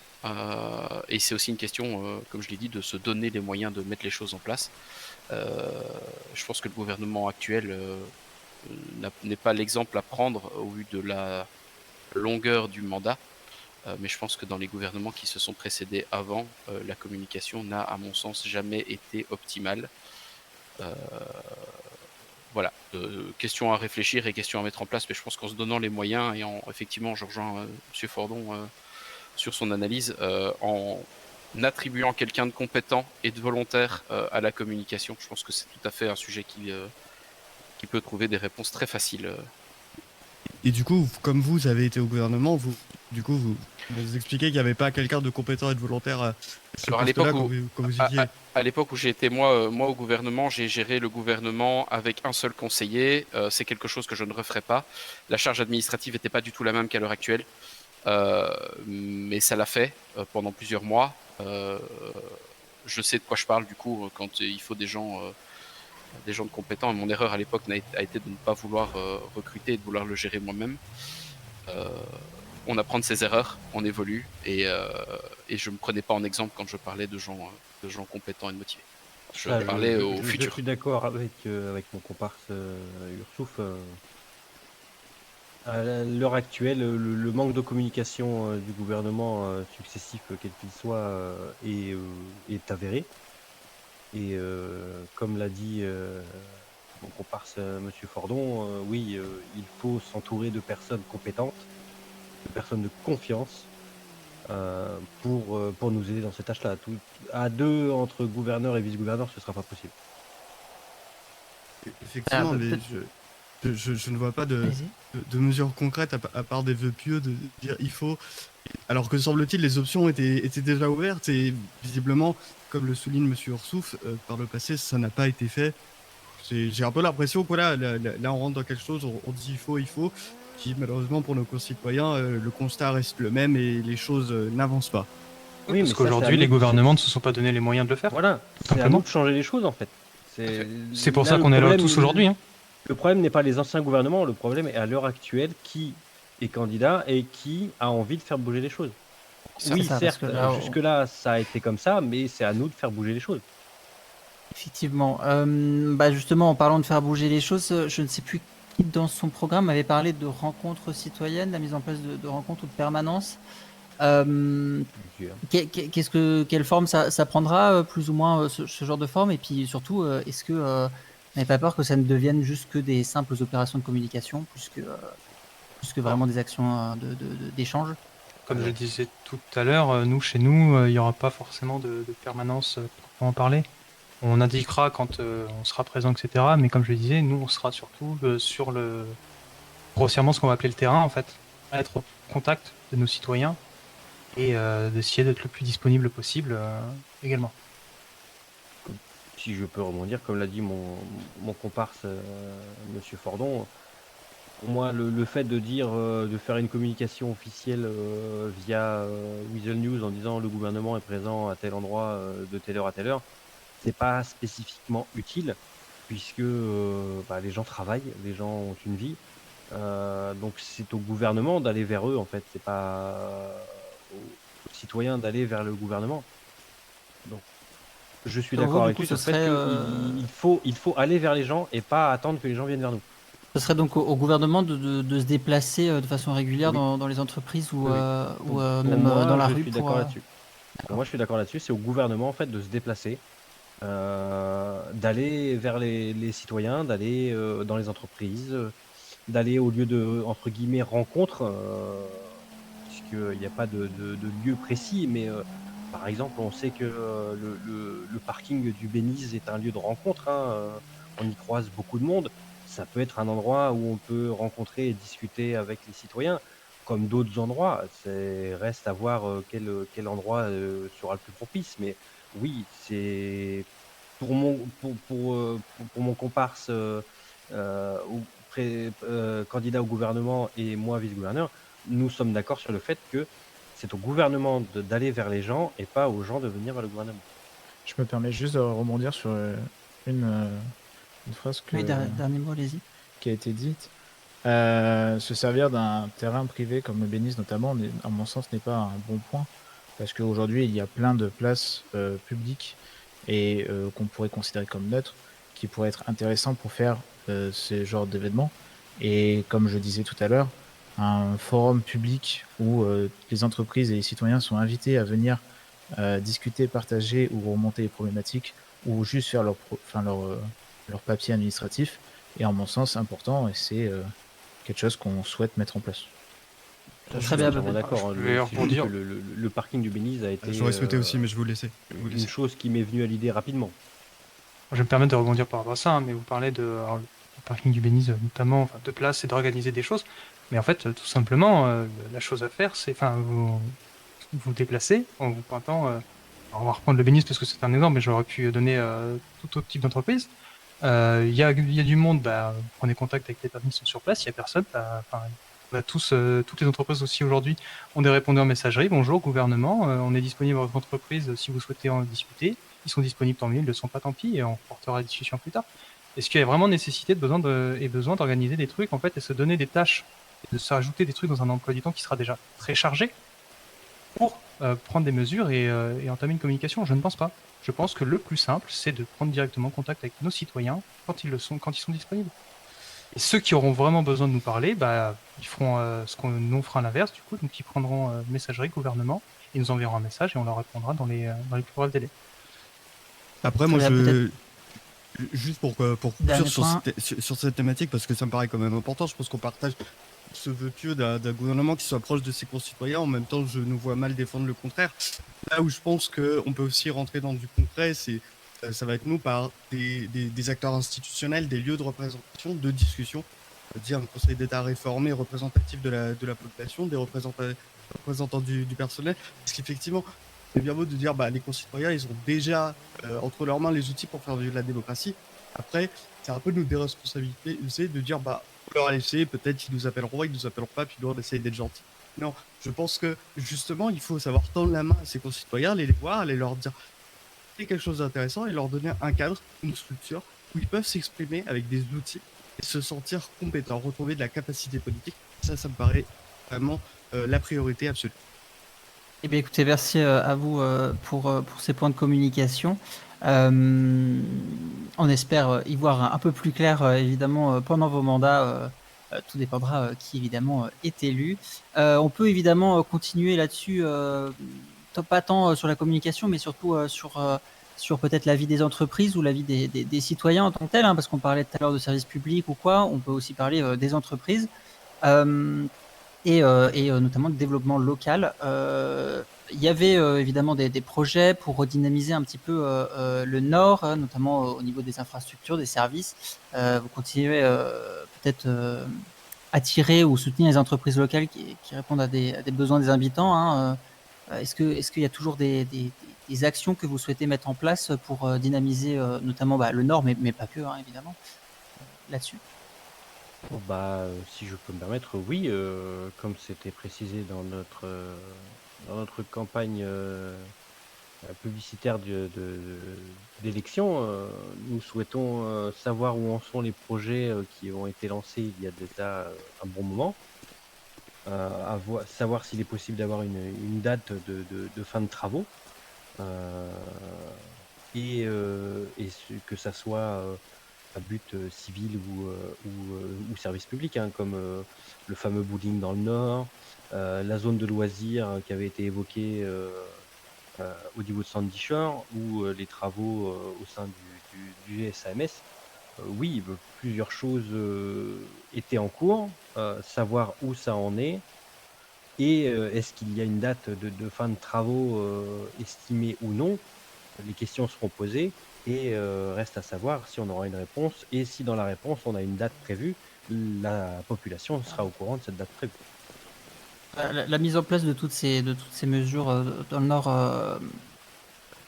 Et c'est aussi une question, comme je l'ai dit, de se donner les moyens de mettre les choses en place. Je pense que le gouvernement actuel n'est pas l'exemple à prendre au vu de la longueur du mandat. Mais je pense que dans les gouvernements qui se sont précédés avant, la communication n'a, à mon sens, jamais été optimale. Voilà, question à réfléchir et question à mettre en place, mais je pense qu'en se donnant les moyens et effectivement, je rejoins M. Fordon sur son analyse, en attribuant quelqu'un de compétent et de volontaire à la communication, je pense que c'est tout à fait un sujet qui peut trouver des réponses très faciles. Et du coup, comme vous avez été au gouvernement, vous expliquez qu'il n'y avait pas quelqu'un de compétent et de volontaire à ce Alors, poste-là quand vous y étiez. à l'époque où j'ai été moi au gouvernement, j'ai géré le gouvernement avec un seul conseiller. C'est quelque chose que je ne referai pas. La charge administrative n'était pas du tout la même qu'à l'heure actuelle. Mais ça l'a fait pendant plusieurs mois. Je sais de quoi je parle du coup quand il faut des gens de compétents. Et mon erreur à l'époque a été de ne pas vouloir recruter et de vouloir le gérer moi-même. On apprend de ses erreurs, on évolue et je me prenais pas en exemple quand je parlais de gens compétents et de motivés. Je parlais au futur. Je suis d'accord avec mon comparse Ursouf. À l'heure actuelle, le manque de communication du gouvernement successif, quel qu'il soit, est avéré. Et comme l'a dit mon comparse Monsieur Fordon, oui, il faut s'entourer de personnes compétentes, de personnes de confiance pour nous aider dans cette tâche-là. À deux, entre gouverneur et vice-gouverneur, ce sera pas possible. Effectivement, mais je ne vois pas de mesures concrètes à part des vœux pieux de dire il faut. Alors que semble-t-il, les options étaient déjà ouvertes et visiblement, comme le souligne Monsieur Ursouf, par le passé, ça n'a pas été fait. J'ai un peu l'impression que là, on rentre dans quelque chose, on dit il faut, qui malheureusement pour nos concitoyens, le constat reste le même et les choses n'avancent pas. Oui, parce qu'aujourd'hui, les gouvernements ne se sont pas donné les moyens de le faire. Voilà, c'est à nous de changer les choses en fait. C'est pour ça qu'on est là tous aujourd'hui. Le problème n'est pas les anciens gouvernements, le problème est à l'heure actuelle qui est candidat et qui a envie de faire bouger les choses. Oui, certes, jusque-là, ça a été comme ça, mais c'est à nous de faire bouger les choses. Effectivement. Justement, en parlant de faire bouger les choses, je ne sais plus qui dans son programme avait parlé de rencontres citoyennes, la mise en place de rencontres ou de permanence. Quelle forme ça prendra, plus ou moins ce genre de forme? Et puis surtout, est-ce que vous n'avez pas peur que ça ne devienne juste que des simples opérations de communication, plus que vraiment des actions d'échange? Comme je le disais tout à l'heure, chez nous, il n'y aura pas forcément de permanence pour en parler. On indiquera quand on sera présent, etc. Mais comme je le disais, nous, on sera surtout sur grossièrement ce qu'on va appeler le terrain, en fait, à être au contact de nos citoyens et d'essayer d'être le plus disponible possible également. Si je peux rebondir, comme l'a dit mon comparse, Monsieur Fordon, pour moi, le fait de dire, de faire une communication officielle via Weasel News en disant le gouvernement est présent à tel endroit de telle heure à telle heure, c'est pas spécifiquement utile puisque les gens travaillent, les gens ont une vie. Donc c'est au gouvernement d'aller vers eux en fait, c'est pas aux citoyens d'aller vers le gouvernement. Donc je suis Selon vous, d'accord du avec coup, lui ce sur le fait serait, qu'il faut aller vers les gens et pas attendre que les gens viennent vers nous. ce serait donc au gouvernement de se déplacer de façon régulière Oui. dans les entreprises ou, Oui, oui. ou Pour même moi, dans la je rue suis pour. d'accord là-dessus. Pour moi, je suis d'accord là-dessus. C'est au gouvernement en fait de se déplacer, d'aller vers les citoyens, d'aller dans les entreprises, d'aller au lieu de entre guillemets rencontres, puisqu'il n'y a pas de lieu précis, mais par exemple, on sait que le parking du Béniz est un lieu de rencontre, hein, on y croise beaucoup de monde. Ça peut être un endroit où on peut rencontrer et discuter avec les citoyens, comme d'autres endroits. Reste à voir quel endroit sera le plus propice. Mais oui, c'est pour mon comparse candidat au gouvernement et moi vice-gouverneur, nous sommes d'accord sur le fait que c'est au gouvernement d'aller vers les gens et pas aux gens de venir vers le gouvernement. Je me permets juste de rebondir sur une phrase Oui, dernier mot, allez-y. qui a été dite. Se servir d'un terrain privé comme le Bénis notamment, à mon sens, n'est pas un bon point. Parce qu'aujourd'hui, il y a plein de places publiques et qu'on pourrait considérer comme neutres, qui pourraient être intéressants pour faire ce genre d'événements. Et comme je disais tout à l'heure, un forum public où les entreprises et les citoyens sont invités à venir discuter, partager ou remonter les problématiques ou juste faire leur papier administratif est en mon sens important et c'est quelque chose qu'on souhaite mettre en place. Je Très suis bien, totalement d'accord. Je vais C'est juste rebondir. que le parking du Béniz a été J'aurais souhaité aussi, mais je vous laissais. une chose qui m'est venue à l'idée rapidement. Je vais me permettre de rebondir par rapport à ça, hein, mais vous parlez le parking du Béniz notamment, enfin, de place et d'organiser des choses. Mais en fait, tout simplement, la chose à faire, c'est vous vous déplacez en vous pointant. On va reprendre le Béniz parce que c'est un exemple, mais j'aurais pu donner tout autre type d'entreprise. Il y a du monde, prenez contact avec les personnes qui sont sur place, il n'y a personne. On a toutes les entreprises aussi aujourd'hui ont des répondeurs messagerie. Bonjour gouvernement, on est disponible à votre entreprise si vous souhaitez en discuter. Ils sont disponibles, tant mieux, ils ne le sont pas, tant pis, et on portera la discussion plus tard. Est-ce qu'il y a vraiment nécessité besoin d'organiser des trucs en fait et se donner des tâches, et de se rajouter des trucs dans un emploi du temps qui sera déjà très chargé pour prendre des mesures et entamer une communication? Je ne pense pas. Je pense que le plus simple, c'est de prendre directement contact avec nos citoyens quand ils sont disponibles. Et ceux qui auront vraiment besoin de nous parler, ils feront ce qu'on nous fera l'inverse du coup, donc ils prendront messagerie gouvernement, ils nous enverront un message et on leur répondra dans les plus brefs délais. Après, moi, juste pour conclure sur cette thématique, parce que ça me paraît quand même important, je pense qu'on partage ce vœu pieux d'un gouvernement qui soit proche de ses concitoyens. En même temps, je nous vois mal défendre le contraire. Là où je pense qu'on peut aussi rentrer dans du concret, ça va être nous par des acteurs institutionnels, des lieux de représentation, de discussion, dire un conseil d'État réformé, représentatif de la population, des représentants du personnel. Parce qu'effectivement, c'est bien beau de dire les concitoyens, ils ont déjà entre leurs mains les outils pour faire de la démocratie. Après, c'est un peu nous déresponsabiliser de dire on leur a laissé, peut-être qu'ils nous appelleront, ils nous appelleront pas, puis nous on essaye d'être gentils. Non, je pense que justement, il faut savoir tendre la main à ses concitoyens, aller les voir, aller leur dire quelque chose d'intéressant et leur donner un cadre, une structure où ils peuvent s'exprimer avec des outils et se sentir compétents, retrouver de la capacité politique. Ça me paraît vraiment la priorité absolue. Eh bien, écoutez, merci à vous pour ces points de communication. On espère y voir un peu plus clair, évidemment, pendant vos mandats. Tout dépendra qui, évidemment, est élu. On peut évidemment continuer là-dessus, pas tant sur la communication, mais surtout sur peut-être la vie des entreprises ou la vie des citoyens en tant que tel, hein, parce qu'on parlait tout à l'heure de services publics ou quoi. On peut aussi parler des entreprises. Et notamment de développement local. Il y avait évidemment des projets pour redynamiser un petit peu le Nord, notamment au niveau des infrastructures, des services. Vous continuez peut-être attirer ou soutenir les entreprises locales qui répondent à des besoins des habitants, hein, Est-ce qu'il y a toujours des actions que vous souhaitez mettre en place pour dynamiser notamment le Nord, mais pas que, hein, évidemment, là-dessus? Bon, si je peux me permettre, oui, comme c'était précisé dans notre campagne publicitaire d'élection, nous souhaitons savoir où en sont les projets qui ont été lancés il y a déjà un bon moment, savoir s'il est possible d'avoir une date de fin de travaux, que ça soit à but civil ou service public, hein, comme le fameux bowling dans le Nord, la zone de loisirs qui avait été évoquée au niveau de Sandy Shore, ou les travaux au sein du SAMS. Oui, plusieurs choses étaient en cours, savoir où ça en est, et est-ce qu'il y a une date de fin de travaux estimée ou non. Les questions seront posées, et reste à savoir si on aura une réponse, et si dans la réponse on a une date prévue, la population sera au courant de cette date prévue. La mise en place de toutes ces mesures dans le Nord,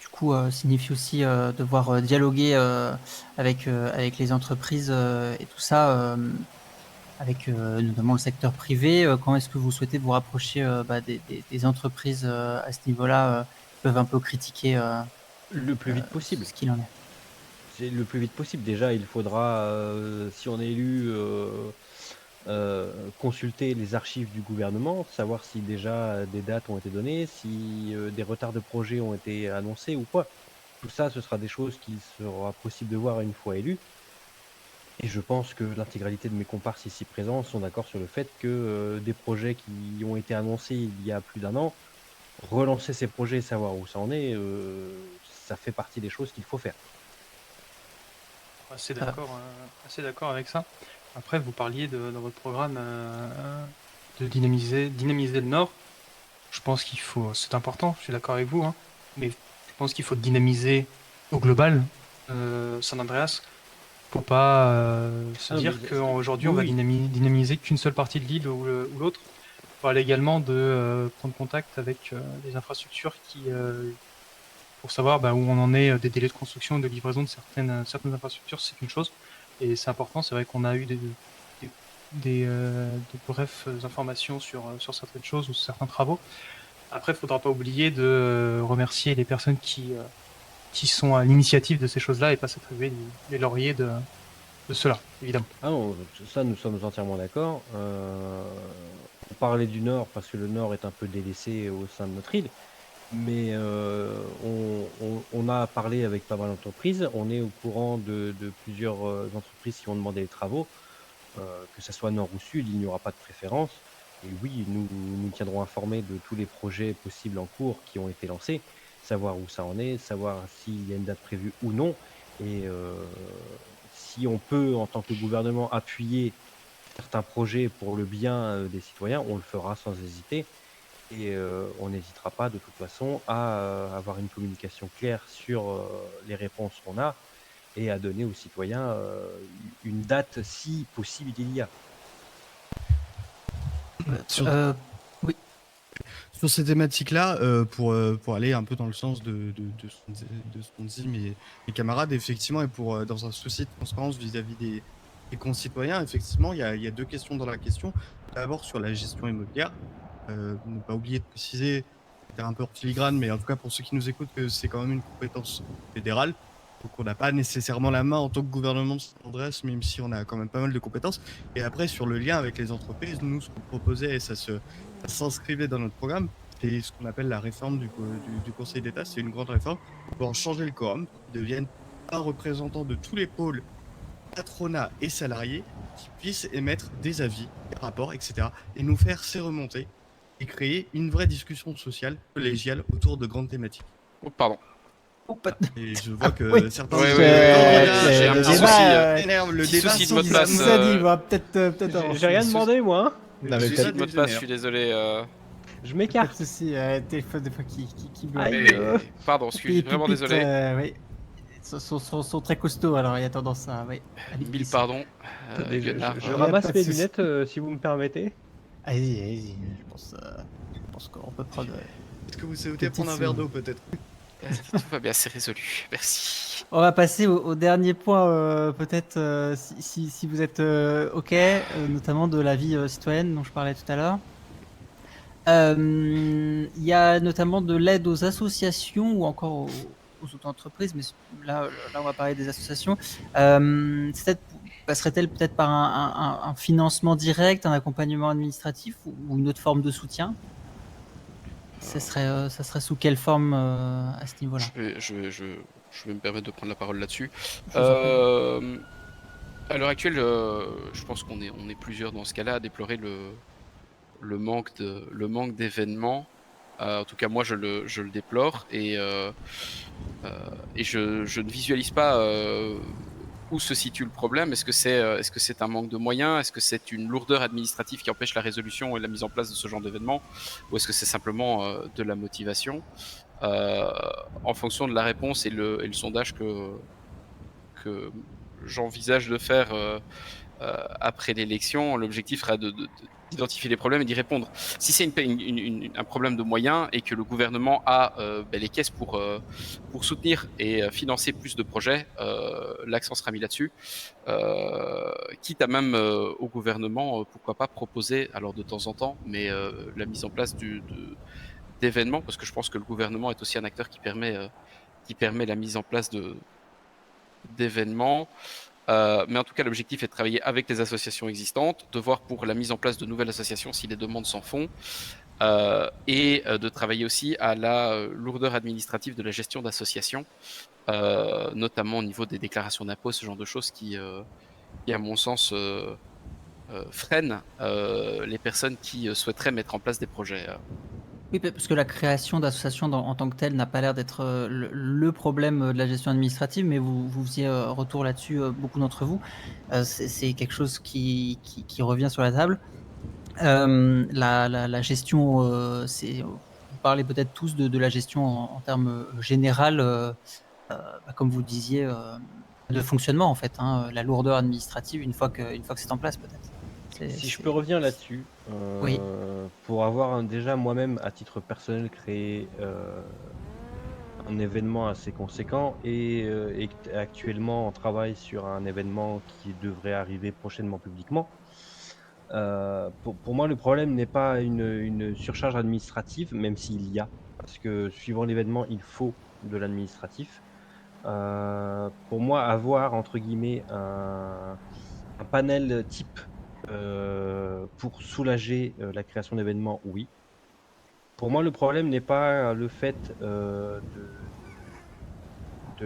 du coup, signifie aussi devoir dialoguer avec les entreprises et tout ça, avec notamment le secteur privé. Quand est-ce que vous souhaitez vous rapprocher des entreprises à ce niveau-là qui peuvent un peu critiquer Le plus vite possible. ce qu'il en est? C'est le plus vite possible. Déjà, il faudra, si on est élu, consulter les archives du gouvernement, savoir si déjà des dates ont été données, si des retards de projets ont été annoncés ou pas. Tout ça, ce sera des choses qu'il sera possible de voir une fois élu. Et je pense que l'intégralité de mes comparses ici présents sont d'accord sur le fait que des projets qui ont été annoncés il y a plus d'un an, relancer ces projets et savoir où ça en est, ça fait partie des choses qu'il faut faire. Assez d'accord avec ça. Après, vous parliez dans votre programme de dynamiser le Nord. Je pense qu'il faut, c'est important, je suis d'accord avec vous, hein, mais je pense qu'il faut dynamiser au global San Andreas. Faut pas se dire qu'aujourd'hui on va dynamiser qu'une seule partie de l'île ou l'autre. On parle également de prendre contact avec les infrastructures pour savoir où on en est des délais de construction et de livraison de certaines infrastructures, c'est une chose. Et c'est important, c'est vrai qu'on a eu des brèves informations sur certaines choses ou certains travaux. Après, il ne faudra pas oublier de remercier les personnes qui sont à l'initiative de ces choses-là et pas s'attribuer les lauriers de cela, évidemment. Ah non, ça nous sommes entièrement d'accord. On parlait du Nord parce que le Nord est un peu délaissé au sein de notre île, mais on a parlé avec pas mal d'entreprises. On est au courant de plusieurs entreprises qui ont demandé les travaux, que ce soit Nord ou Sud, il n'y aura pas de préférence. Et oui, nous tiendrons informés de tous les projets possibles en cours qui ont été lancés, savoir où ça en est, savoir s'il y a une date prévue ou non, et si on peut, en tant que gouvernement, appuyer certains projets pour le bien des citoyens, on le fera sans hésiter. Et on n'hésitera pas de toute façon à avoir une communication claire sur les réponses qu'on a, et à donner aux citoyens une date si possible il y a. Oui. Sur ces thématiques-là, pour aller un peu dans le sens de ce qu'ont dit mes camarades, effectivement, et pour dans un souci de transparence vis-à-vis des concitoyens, effectivement, il y a deux questions dans la question. D'abord, sur la gestion immobilière, ne pas oublier de préciser, c'était un peu hors filigrane, mais en tout cas pour ceux qui nous écoutent, que c'est quand même une compétence fédérale. Donc on n'a pas nécessairement la main en tant que gouvernement de Saint-Andrés, même si on a quand même pas mal de compétences. Et après, sur le lien avec les entreprises, nous, ce qu'on proposait, et ça s'inscrivait dans notre programme, c'est ce qu'on appelle la réforme du Conseil d'État. C'est une grande réforme pour en changer le quorum, pour qu'ils deviennent un représentant de tous les pôles, patronat et salariés, qui puissent émettre des avis, des rapports, etc. et nous faire ces remontées et créer une vraie discussion sociale, collégiale, autour de grandes thématiques. Oh, pardon. Et je vois que oui. certains... Ouais, j'ai un un petit souci, le petit débat souci de mot de sans passe. disant- Ça dit, va peut-être avancer. J'ai rien demandé, moi. Hein. Non, mais Souci peut-être- de mot de passe, je suis désolé. Je Pas de m'écarte. souci, téléphone des fois qui bloque. Aïe. Pardon, je suis vraiment désolé. Oui. Sont très costauds, alors il y a tendance à... Oui. Mille pardons. Attendez, Gunnar. je y a ramasse pas de mes souci. lunettes si vous me permettez. Allez-y. Je pense qu'on peut prendre Est-ce que vous souhaitez Petite prendre un verre seconde. d'eau peut-être? Tout va bien, c'est résolu. Merci. On va passer au dernier point, peut-être, si vous êtes OK, notamment de la vie citoyenne dont je parlais tout à l'heure. Il y a notamment de l'aide aux associations ou encore aux auto-entreprises, mais là, on va parler des associations. Passerait-elle peut-être par un financement direct, un accompagnement administratif ou une autre forme de soutien? Ça serait sous quelle forme à ce niveau-là? Je vais me permettre de prendre la parole là-dessus. Je vous en prie. À l'heure actuelle, je pense qu'on est plusieurs dans ce cas-là à déplorer le manque d'événements. En tout cas, moi, je le déplore et je ne visualise pas où se situe le problème. Est-ce que c'est un manque de moyens? Est-ce que c'est une lourdeur administrative qui empêche la résolution et la mise en place de ce genre d'événement? Ou est-ce que c'est simplement de la motivation? En fonction de la réponse et le sondage que j'envisage de faire après l'élection, l'objectif sera d'identifier les problèmes et d'y répondre. Si c'est un problème de moyens et que le gouvernement a les caisses pour soutenir et financer plus de projets, l'accent sera mis là-dessus. Quitte à même au gouvernement, pourquoi pas proposer, alors de temps en temps, mais la mise en place d'événements, parce que je pense que le gouvernement est aussi un acteur qui permet la mise en place d'événements. Mais en tout cas, l'objectif est de travailler avec les associations existantes, de voir pour la mise en place de nouvelles associations si les demandes s'en font, et de travailler aussi à la lourdeur administrative de la gestion d'associations, notamment au niveau des déclarations d'impôts, ce genre de choses qui à mon sens, freinent les personnes qui souhaiteraient mettre en place des projets. Oui, parce que la création d'associations en tant que telle n'a pas l'air d'être le problème de la gestion administrative, mais vous faisiez retour là-dessus, beaucoup d'entre vous. C'est quelque chose qui revient sur la table. La gestion, vous parlez peut-être tous de la gestion en termes général, comme vous disiez, de fonctionnement en fait, hein, la lourdeur administrative une fois que c'est en place peut-être. Si je peux revenir là-dessus, Oui. pour avoir déjà moi-même à titre personnel créé un événement assez conséquent et actuellement on travaille sur un événement qui devrait arriver prochainement publiquement. Pour moi, le problème n'est pas une surcharge administrative, même s'il y a, parce que suivant l'événement, il faut de l'administratif. Pour moi, avoir entre guillemets un panel type pour soulager la création d'événements, oui. Pour moi, le problème n'est pas le fait de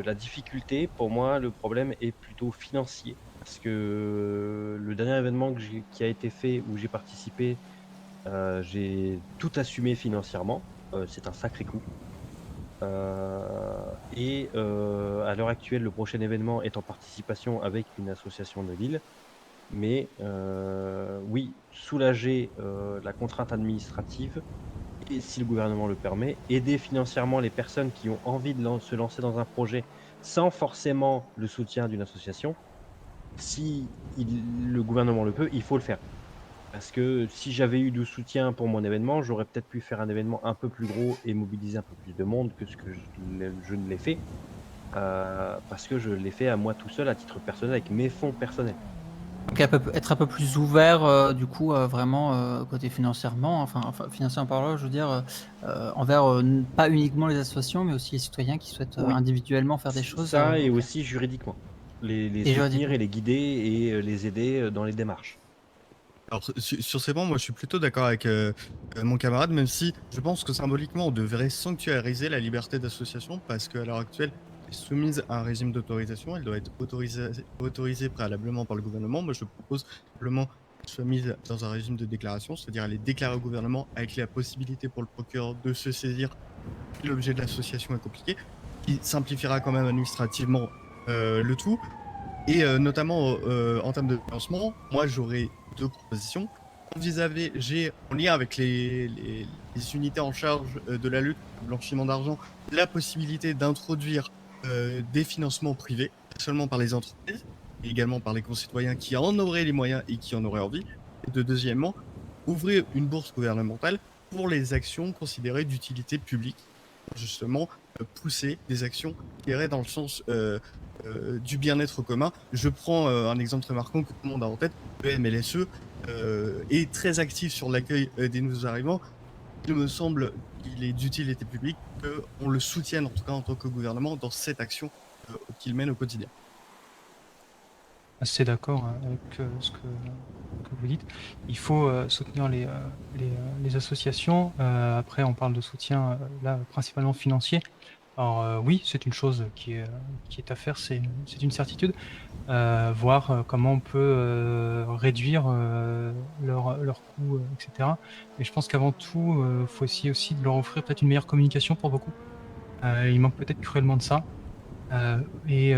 la difficulté. Pour moi, le problème est plutôt financier. Parce que le dernier événement qui a été fait, où j'ai participé, j'ai tout assumé financièrement. C'est un sacré coup. Et à l'heure actuelle, le prochain événement est en participation avec une association de Lille. Mais oui, soulager la contrainte administrative, et si le gouvernement le permet, aider financièrement les personnes qui ont envie de se lancer dans un projet sans forcément le soutien d'une association. Si le gouvernement le peut, il faut le faire. Parce que si j'avais eu du soutien pour mon événement, j'aurais peut-être pu faire un événement un peu plus gros et mobiliser un peu plus de monde que ce que je ne l'ai fait. Parce que je l'ai fait à moi tout seul, à titre personnel, avec mes fonds personnels. Donc être un peu plus ouvert, du coup, vraiment, côté financièrement, enfin financièrement parlant, je veux dire, envers, pas uniquement les associations, mais aussi les citoyens qui souhaitent, Oui. individuellement faire des choses, Ça, et OK. aussi juridiquement. Les Et soutenir juridiquement. et les guider et les aider dans les démarches. Alors, sur ces points, moi je suis plutôt d'accord avec mon camarade, même si je pense que symboliquement on devrait sanctuariser la liberté d'association parce qu'à l'heure actuelle, elle est soumise à un régime d'autorisation, elle doit être autorisée préalablement par le gouvernement. Moi je propose simplement qu'elle soit mise dans un régime de déclaration, c'est-à-dire elle est déclarée au gouvernement avec la possibilité pour le procureur de se saisir si l'objet de l'association est compliqué, qui simplifiera quand même administrativement le tout. Et notamment en termes de financement, moi j'aurais deux propositions. Envisager en lien avec les unités en charge de la lutte contre le blanchiment d'argent, la possibilité d'introduire des financements privés, pas seulement par les entreprises, mais également par les concitoyens qui en auraient les moyens et qui en auraient envie. Et deuxièmement, ouvrir une bourse gouvernementale pour les actions considérées d'utilité publique, justement pousser des actions qui iraient dans le sens du bien-être commun. Je prends un exemple très marquant que tout le monde a en tête, le MLSE est très actif sur l'accueil des nouveaux arrivants. Il me semble qu'il est d'utilité publique qu'on le soutienne, en tout cas en tant que gouvernement, dans cette action qu'il mène au quotidien. Assez d'accord avec ce que vous dites. Il faut soutenir les associations. Après, on parle de soutien là principalement financier. Alors oui, c'est une chose qui est à faire, c'est une certitude. Voir comment on peut réduire leurs coûts, etc. Mais je pense qu'avant tout, il faut essayer aussi de leur offrir peut-être une meilleure communication pour beaucoup. Il manque peut-être cruellement de ça. Et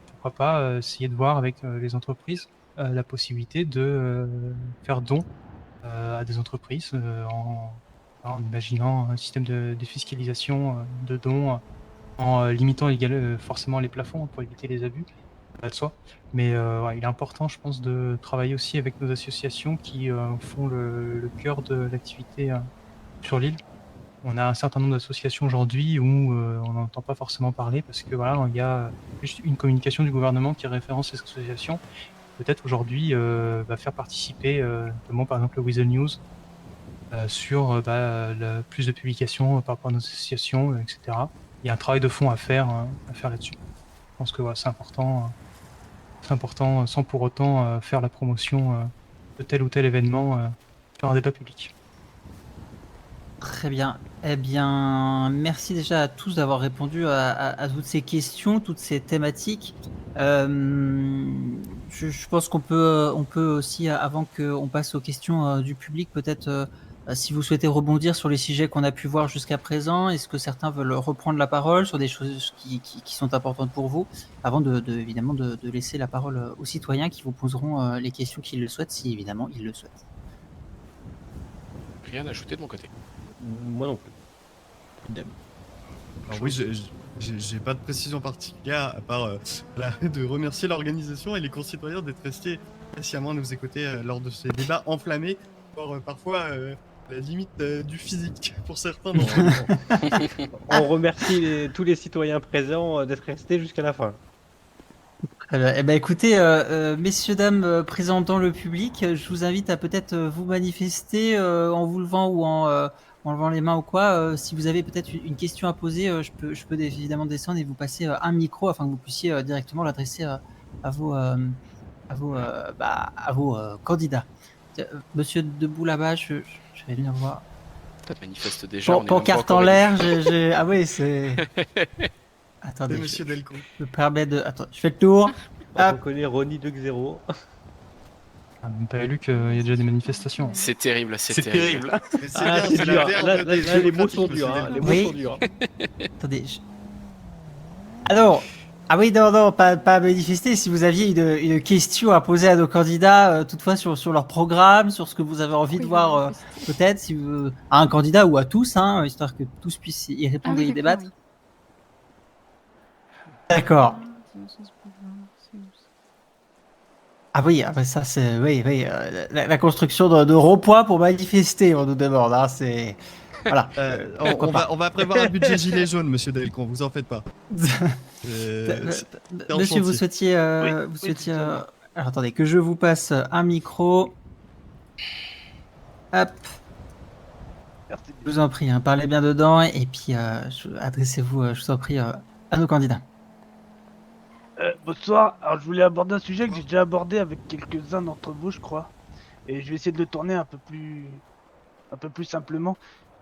pourquoi pas essayer de voir avec les entreprises la possibilité de faire don à des entreprises en imaginant un système de défiscalisation de dons en limitant forcément les plafonds pour éviter les abus, ça va de soi. Mais ouais, il est important, je pense, de travailler aussi avec nos associations qui font le cœur de l'activité sur l'île. On a un certain nombre d'associations aujourd'hui où on n'entend pas forcément parler parce que voilà, il y a juste une communication du gouvernement qui référence ces associations. Peut-être aujourd'hui va faire participer notamment par exemple le Weasel News sur plus de publications par rapport à nos associations, etc. Il y a un travail de fond à faire là-dessus. Je pense que voilà, c'est important sans pour autant faire la promotion de tel ou tel événement sur un débat public. Très bien. Eh bien, merci déjà à tous d'avoir répondu à toutes ces questions, toutes ces thématiques. Je pense qu'on peut aussi, avant qu'on passe aux questions du public, peut-être, si vous souhaitez rebondir sur les sujets qu'on a pu voir jusqu'à présent, est-ce que certains veulent reprendre la parole sur des choses qui sont importantes pour vous, avant évidemment de laisser la parole aux citoyens qui vous poseront les questions qu'ils le souhaitent, si évidemment ils le souhaitent. Rien à ajouter de mon côté. Moi non plus. Alors oui, j'ai pas de précision particulière à part de remercier l'organisation et les concitoyens d'être restés patiemment à nous écouter lors de ces débats enflammés, voire parfois la limite du physique pour certains d'entre nous. On remercie tous les citoyens présents d'être restés jusqu'à la fin. Très bien. Eh ben, écoutez, messieurs, dames présents dans le public, je vous invite à peut-être vous manifester en vous levant ou en levant les mains ou quoi. Si vous avez peut-être une question à poser, je peux évidemment descendre et vous passer un micro afin que vous puissiez directement l'adresser à vos candidats. Monsieur debout là-bas, je vais venir voir. Ça manifeste déjà. on est même pas Pancarte en encore l'air, ah oui, c'est. Attendez, Et Monsieur Delcourt. je me permets de. Attends, je fais le tour. On Hop. reconnaît Ronnie 2-0. On n'a même pas lu qu'il y a déjà des manifestations. C'est terrible, c'est terrible. Mais c'est Ah, bien, c'est c'est dur. la verve Là, des les mots sont démocratiques, durs. monsieur Hein. Les Delcourt. mots Oui. sont durs. Attendez. Alors, ah oui, non, pas à manifester. Si vous aviez une question à poser à nos candidats, toutefois sur leur programme, sur ce que vous avez envie de voir, peut-être, si vous, à un candidat ou à tous, hein, histoire que tous puissent y répondre et y débattre. D'accord. Ah oui, ça c'est oui, la construction de ronds-points pour manifester, on nous demande. Hein, c'est voilà. On va prévoir un budget gilet jaune, Monsieur Delcourt, vous en faites pas. Monsieur, vous souhaitiez, alors attendez que je vous passe un micro. Hop. Je vous en prie, hein, parlez bien dedans et puis adressez-vous, je vous en prie, à nos candidats. Bonsoir, alors je voulais aborder un sujet que j'ai déjà abordé avec quelques-uns d'entre vous, je crois. Et je vais essayer de le tourner un peu plus simplement.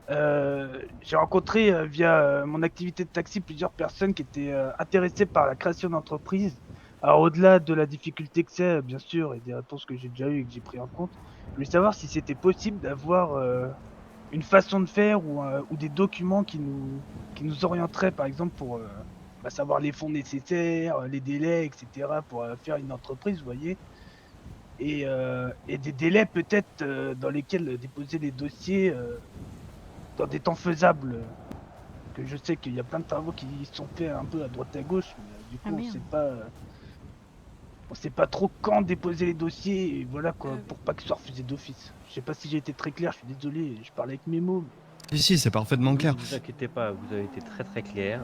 J'ai rencontré via mon activité de taxi plusieurs personnes qui étaient intéressées par la création d'entreprises. Alors au-delà de la difficulté que c'est, bien sûr, et des réponses que j'ai déjà eues et que j'ai pris en compte, je voulais savoir si c'était possible d'avoir une façon de faire ou des documents qui nous orienteraient, par exemple, pour savoir les fonds nécessaires, les délais, etc. pour faire une entreprise, vous voyez. Et des délais peut-être dans lesquels déposer les dossiers dans des temps faisables. Que je sais qu'il y a plein de travaux qui sont faits un peu à droite à gauche, mais du coup on sait pas. on sait pas trop quand déposer les dossiers, et voilà quoi, pour pas qu'ils soient refusés d'office. Je sais pas si j'ai été très clair, je suis désolé, je parlais avec mes mots. Si, c'est parfaitement Ne clair. vous inquiétez pas, vous avez été très très clair.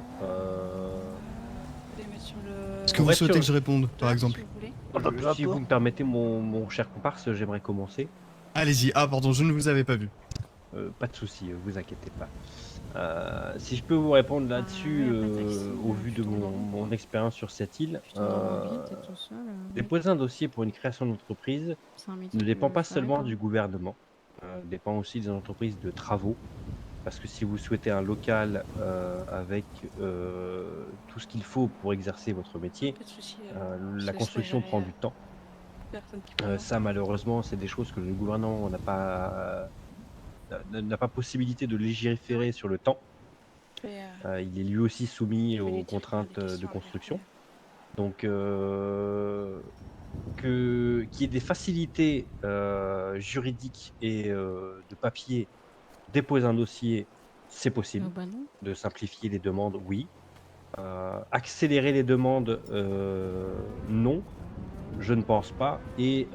Est-ce que vous Ouais, souhaitez sur- que je réponde, par exemple? Ah bah, peu Si vous importe. me permettez, mon cher comparse, j'aimerais commencer. Allez-y. Ah, pardon, je ne vous avais pas vu. Pas de souci, vous inquiétez pas. Si je peux vous répondre là-dessus, au vu de mon expérience sur cette île, déposer un dossier pour une création d'entreprise ne dépend pas seulement du gouvernement, dépend aussi des entreprises de travaux. Parce que si vous souhaitez un local avec tout ce qu'il faut pour exercer votre métier, la construction prend du temps. Ça, malheureusement, c'est des choses que le gouvernement n'a pas possibilité de légiférer sur le temps. Il est lui aussi soumis aux contraintes de construction. Donc, qu'il y ait des facilités juridiques et de papier, déposer un dossier, c'est possible. De simplifier les demandes, oui. Accélérer les demandes, non, je ne pense pas. Et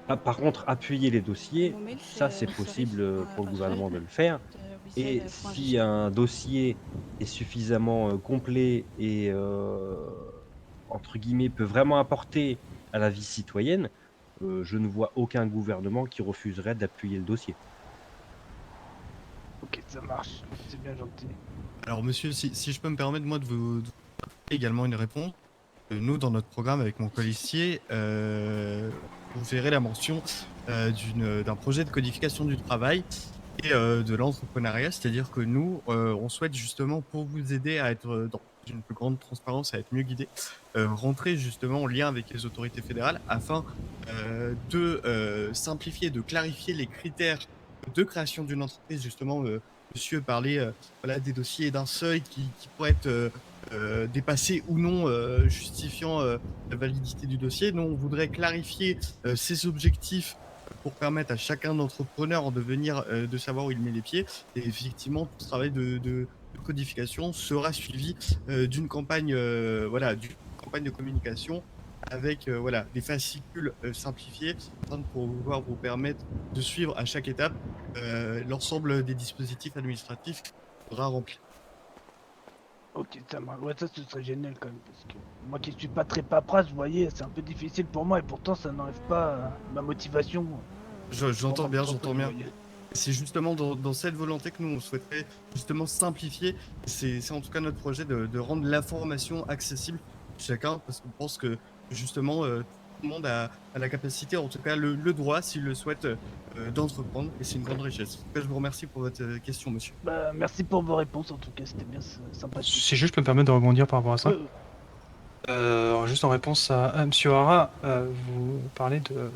par contre, appuyer les dossiers, ça c'est possible pour le gouvernement de le faire. Et si un dossier est suffisamment complet et entre guillemets peut vraiment apporter à la vie citoyenne, je ne vois aucun gouvernement qui refuserait d'appuyer le dossier. Ok, ça marche, c'est bien gentil. Alors, monsieur, si je peux me permettre, moi, de vous également une réponse. Nous, dans notre programme avec mon colistier, vous verrez la mention d'un projet de codification du travail et de l'entrepreneuriat, c'est-à-dire que nous, on souhaite justement, pour vous aider à être dans une plus grande transparence, à être mieux guidé, rentrer justement en lien avec les autorités fédérales afin de simplifier, de clarifier les critères de création d'une entreprise. Justement, monsieur parlait voilà, des dossiers d'un seuil qui pourrait être dépassé ou non, justifiant la validité du dossier. Nous, on voudrait clarifier ces objectifs pour permettre à chacun d'entrepreneurs de savoir où il met les pieds. Et effectivement, tout ce travail de codification sera suivi d'une campagne, d'une campagne de communication avec voilà, des fascicules simplifiés afin de pouvoir vous permettre de suivre à chaque étape l'ensemble des dispositifs administratifs qu'il faudra remplir. Ok, ça marche. Ouais, ça ce serait génial quand même, parce que moi qui suis pas très paperasse, vous voyez, c'est un peu difficile pour moi et pourtant ça n'enlève pas ma motivation. J'entends pour bien, ma j'entends entreprise, bien. vous voyez. C'est justement dans cette volonté que nous, on souhaiterait justement simplifier. C'est en tout cas notre projet de rendre l'information accessible à chacun, parce qu'on pense que justement, tout le monde a la capacité, en tout cas le droit, s'il le souhaite, d'entreprendre, et c'est une grande richesse. En tout cas, je vous remercie pour votre question, monsieur. Bah, merci pour vos réponses en tout cas, c'était bien sympathique. Si juste je peux me permettre de rebondir par rapport à ça. Alors, juste en réponse à Monsieur Hara, vous parlez de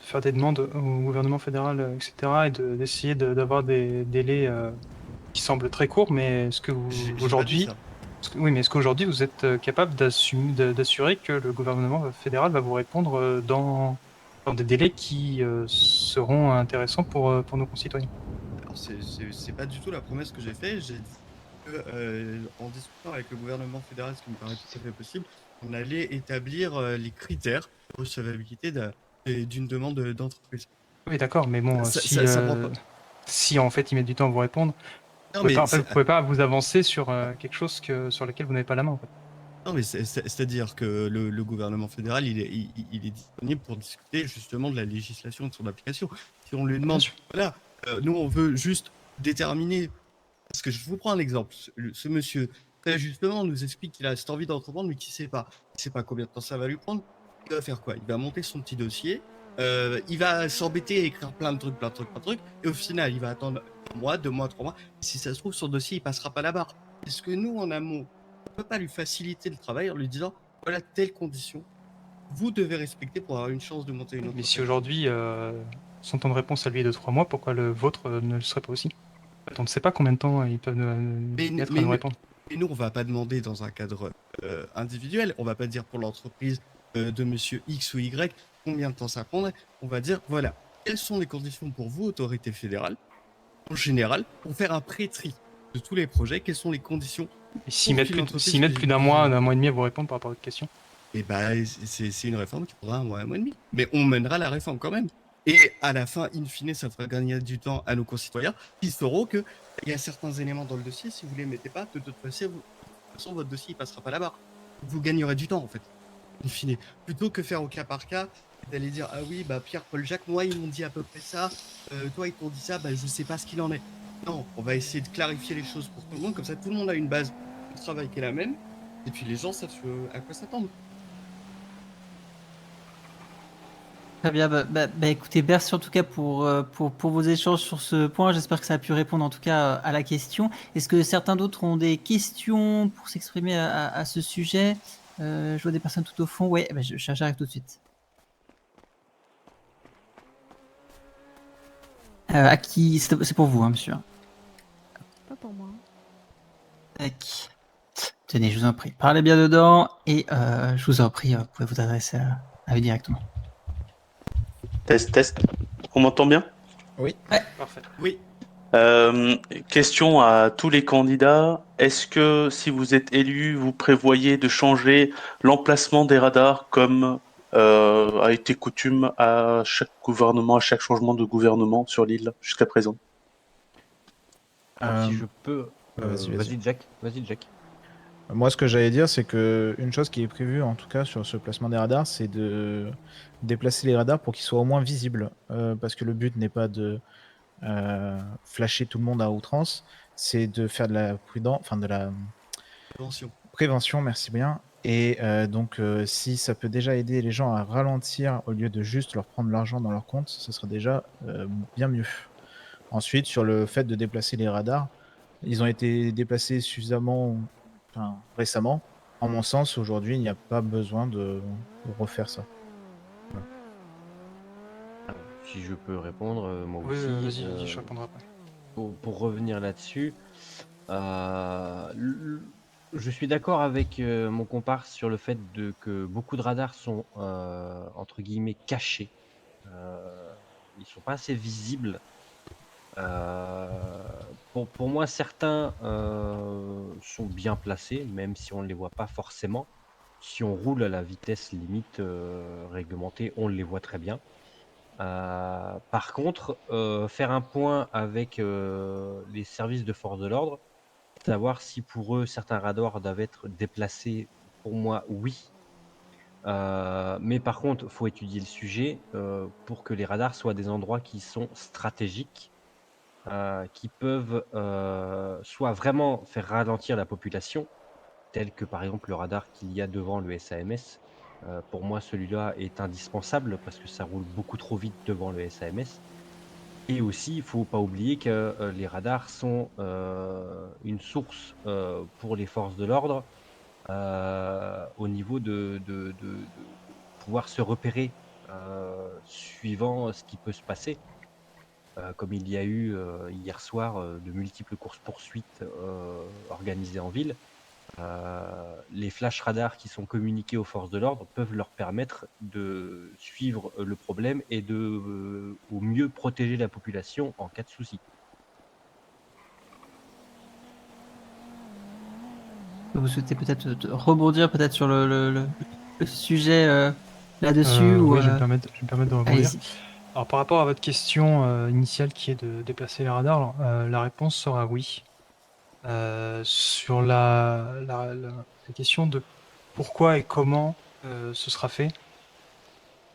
faire des demandes au gouvernement fédéral, etc., et d'essayer d'avoir des délais qui semblent très courts, mais est-ce que J'ai pas aujourd'hui, dit ça. oui, mais est-ce qu'aujourd'hui vous êtes capable d'assurer que le gouvernement fédéral va vous répondre dans des délais qui seront intéressants pour nos concitoyens? Alors, c'est pas du tout la promesse que j'ai faite. J'ai dit que, en discutant avec le gouvernement fédéral, ce qui me paraît tout à fait possible, on allait établir les critères de recevabilité d'une demande d'entreprise. Oui, d'accord, mais bon, Ça prend pas. si en fait ils mettent du temps à vous répondre, Non, vous mais ne pouvez pas vous avancer sur quelque chose sur lequel vous n'avez pas la main. En fait. non, mais c'est-à-dire que le gouvernement fédéral, il est disponible pour discuter justement de la législation et de son application. Si on lui demande, sûr. voilà, nous on veut juste déterminer, parce que je vous prends un exemple, ce monsieur, très justement, nous explique qu'il a cette envie d'entreprendre, mais qu'il ne sait pas combien de temps ça va lui prendre. Il va faire quoi? Il va monter son petit dossier, il va s'embêter à écrire plein de trucs, et au final, il va attendre un mois, 2 mois, 3 mois. Et si ça se trouve, son dossier, il passera pas la barre. Est-ce que nous, en amont, on peut pas lui faciliter le travail en lui disant voilà telles conditions vous devez respecter pour avoir une chance de monter une Mais entreprise. si aujourd'hui son temps de réponse à lui est de 3 mois, pourquoi le vôtre ne le serait pas aussi? En fait, on ne sait pas combien de temps ils peuvent mettre à nous répondre. Et nous, on va pas demander dans un cadre individuel, on va pas dire pour l'entreprise de monsieur X ou Y combien de temps ça prendrait. On va dire voilà, quelles sont les conditions pour vous, autorité fédérale, en général, pour faire un pré-tri de tous les projets, quelles sont les conditions. Et s'ils mettent plus d'un mois et demi à vous répondre par rapport à votre question? Et bah, c'est une réforme qui prendra un mois et demi. Mais on mènera la réforme quand même. Et à la fin, in fine, ça fera gagner du temps à nos concitoyens qui sauront qu'il y a certains éléments dans le dossier, si vous ne les mettez pas, de toute façon, votre dossier ne passera pas là-bas. Vous gagnerez du temps, en fait, in fine. Plutôt que faire au cas par cas, d'aller dire, ah oui, bah Pierre, Paul, Jacques, moi, ils m'ont dit à peu près ça, toi, ils t'ont dit ça, bah je ne sais pas ce qu'il en est. Non, on va essayer de clarifier les choses pour tout le monde, comme ça, tout le monde a une base de travail qui est la même, et puis les gens savent à quoi s'attendre. Très bien, écoutez, merci en tout cas pour vos échanges sur ce point. J'espère que ça a pu répondre en tout cas à la question. Est-ce que certains d'autres ont des questions pour s'exprimer à ce sujet? Je vois des personnes tout au fond. Oui, j'arrive tout de suite. À qui? C'est pour vous, hein, monsieur. Pas pour moi. Tac. Tenez, je vous en prie. Parlez bien dedans et je vous en prie, vous pouvez vous adresser à eux directement. Test, test. On m'entend bien? Oui. Parfait. Oui. Question à tous les candidats. Est-ce que si vous êtes élu, vous prévoyez de changer l'emplacement des radars comme a été coutume à chaque gouvernement, à chaque changement de gouvernement sur l'île jusqu'à présent? Alors, si je peux. Vas-y. Vas-y, Jack. Vas-y, Jack. Moi, ce que j'allais dire, c'est que une chose qui est prévue, en tout cas sur ce placement des radars, c'est de déplacer les radars pour qu'ils soient au moins visibles. Parce que le but n'est pas de flasher tout le monde à outrance, c'est de faire de la prévention, merci bien. Et donc, si ça peut déjà aider les gens à ralentir au lieu de juste leur prendre l'argent dans leur compte, ce serait déjà bien mieux. Ensuite, sur le fait de déplacer les radars, ils ont été déplacés suffisamment récemment. En mon sens, aujourd'hui, il n'y a pas besoin de refaire ça. Alors, si je peux répondre, moi Oui, aussi. vas-y, je répondrai après. Pour revenir là-dessus, je suis d'accord avec mon comparse sur le fait que beaucoup de radars sont entre guillemets cachés. Ils sont pas assez visibles. Pour moi, certains sont bien placés, même si on ne les voit pas forcément. Si on roule à la vitesse limite réglementée, on les voit très bien. Par contre, faire un point avec les services de force de l'ordre, savoir si pour eux certains radars doivent être déplacés, pour moi, oui. Mais par contre, il faut étudier le sujet pour que les radars soient des endroits qui sont stratégiques, qui peuvent soit vraiment faire ralentir la population, tel que par exemple le radar qu'il y a devant le SAMS. Pour moi, celui-là est indispensable parce que ça roule beaucoup trop vite devant le SAMS. Et aussi, il ne faut pas oublier que les radars sont une source pour les forces de l'ordre au niveau de pouvoir se repérer suivant ce qui peut se passer. Comme il y a eu hier soir de multiples courses-poursuites organisées en ville. Les flash radars qui sont communiqués aux forces de l'ordre peuvent leur permettre de suivre le problème et de au mieux protéger la population en cas de souci. Vous souhaitez peut-être rebondir peut-être sur le sujet là-dessus ou, Oui, je vais me permettre de rebondir. allez-y. Alors, par rapport à votre question initiale qui est de déplacer les radars, la réponse sera oui. Sur la question de pourquoi et comment ce sera fait.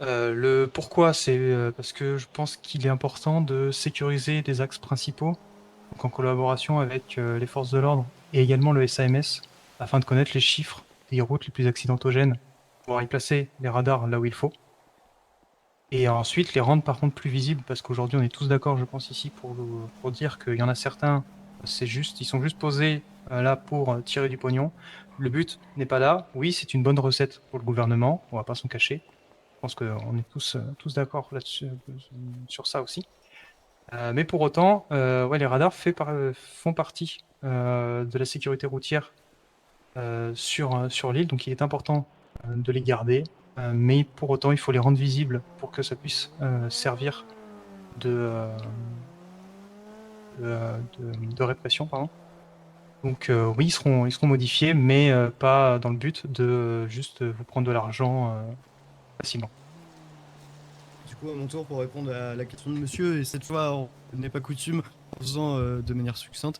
Le pourquoi, c'est parce que je pense qu'il est important de sécuriser des axes principaux, donc en collaboration avec les forces de l'ordre et également le SAMS, afin de connaître les chiffres des routes les plus accidentogènes, pour y placer les radars là où il faut. Et ensuite les rendre par contre plus visibles, parce qu'aujourd'hui on est tous d'accord, je pense ici, pour dire qu'il y en a certains, ils sont juste posés là pour tirer du pognon. Le but n'est pas là. Oui, c'est une bonne recette pour le gouvernement, on va pas s'en cacher. Je pense qu'on est tous d'accord là-dessus, sur ça aussi. Mais pour autant, les radars font partie de la sécurité routière sur l'île, donc il est important de les garder. Mais pour autant, il faut les rendre visibles pour que ça puisse servir de répression, pardon. Donc oui, ils seront modifiés, mais pas dans le but de juste vous prendre de l'argent facilement. Du coup, à mon tour, pour répondre à la question de monsieur, et cette fois, il n'est pas coutume, en faisant de manière succincte,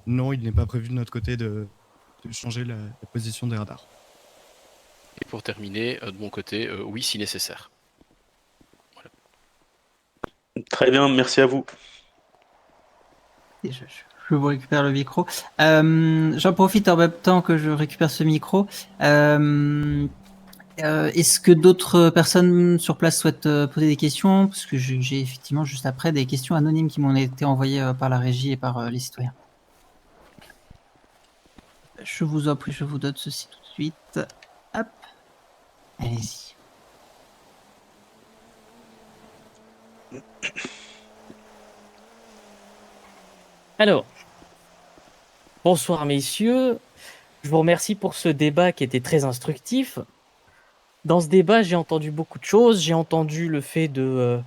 non, il n'est pas prévu de notre côté de changer la position des radars. Et pour terminer, de mon côté, oui, si nécessaire. Très bien, merci à vous. Et je vous récupère le micro. J'en profite en même temps que je récupère ce micro. Est-ce que d'autres personnes sur place souhaitent poser des questions? Parce que j'ai effectivement juste après des questions anonymes qui m'ont été envoyées par la régie et par les citoyens. Je vous en prie, je vous donne ceci tout de suite. Hop. Allez-y. Alors, bonsoir messieurs, je vous remercie pour ce débat qui était très instructif. Dans ce débat, j'ai entendu beaucoup de choses. J'ai entendu le fait de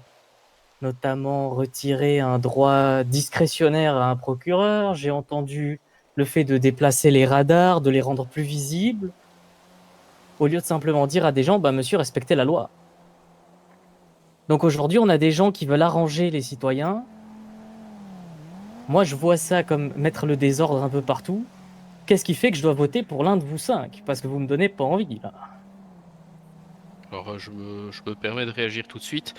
notamment retirer un droit discrétionnaire à un procureur. J'ai entendu le fait de déplacer les radars, de les rendre plus visibles, au lieu de simplement dire à des gens, bah monsieur, respectez la loi. Donc aujourd'hui, on a des gens qui veulent arranger les citoyens. Moi, je vois ça comme mettre le désordre un peu partout. Qu'est-ce qui fait que je dois voter pour l'un de vous 5? Parce que vous me donnez pas envie, là. Alors, je me permets de réagir tout de suite.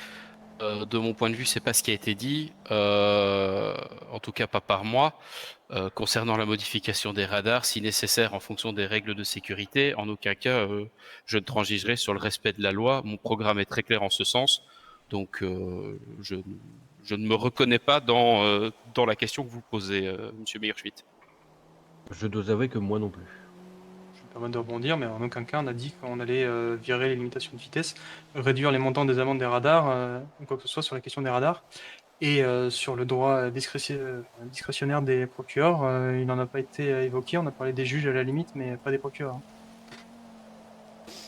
De mon point de vue, c'est pas ce qui a été dit, en tout cas pas par moi. Concernant la modification des radars, si nécessaire en fonction des règles de sécurité, en aucun cas je ne transigerai sur le respect de la loi. Mon programme est très clair en ce sens, donc je ne me reconnais pas dans la question que vous posez, Monsieur Meyerschmitt. Je dois avouer que moi non plus. Je me permets de rebondir, mais en aucun cas on a dit qu'on allait virer les limitations de vitesse, réduire les montants des amendes des radars, ou quoi que ce soit sur la question des radars. Et sur le droit discrétionnaire des procureurs, il n'en a pas été évoqué. On a parlé des juges à la limite, mais pas des procureurs.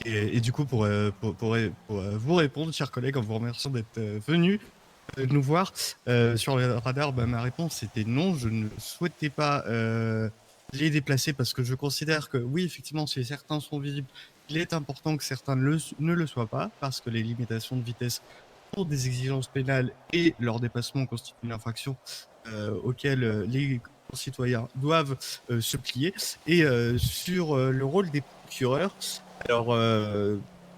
Et du coup, pour vous répondre, chers collègues, en vous remerciant d'être venus nous voir sur le radar, ma réponse était non. Je ne souhaitais pas les déplacer parce que je considère que oui, effectivement, si certains sont visibles, il est important que certains ne le soient pas parce que les limitations de vitesse pour des exigences pénales et leur dépassement constituent une infraction auquel les concitoyens doivent se plier. Et sur le rôle des procureurs, alors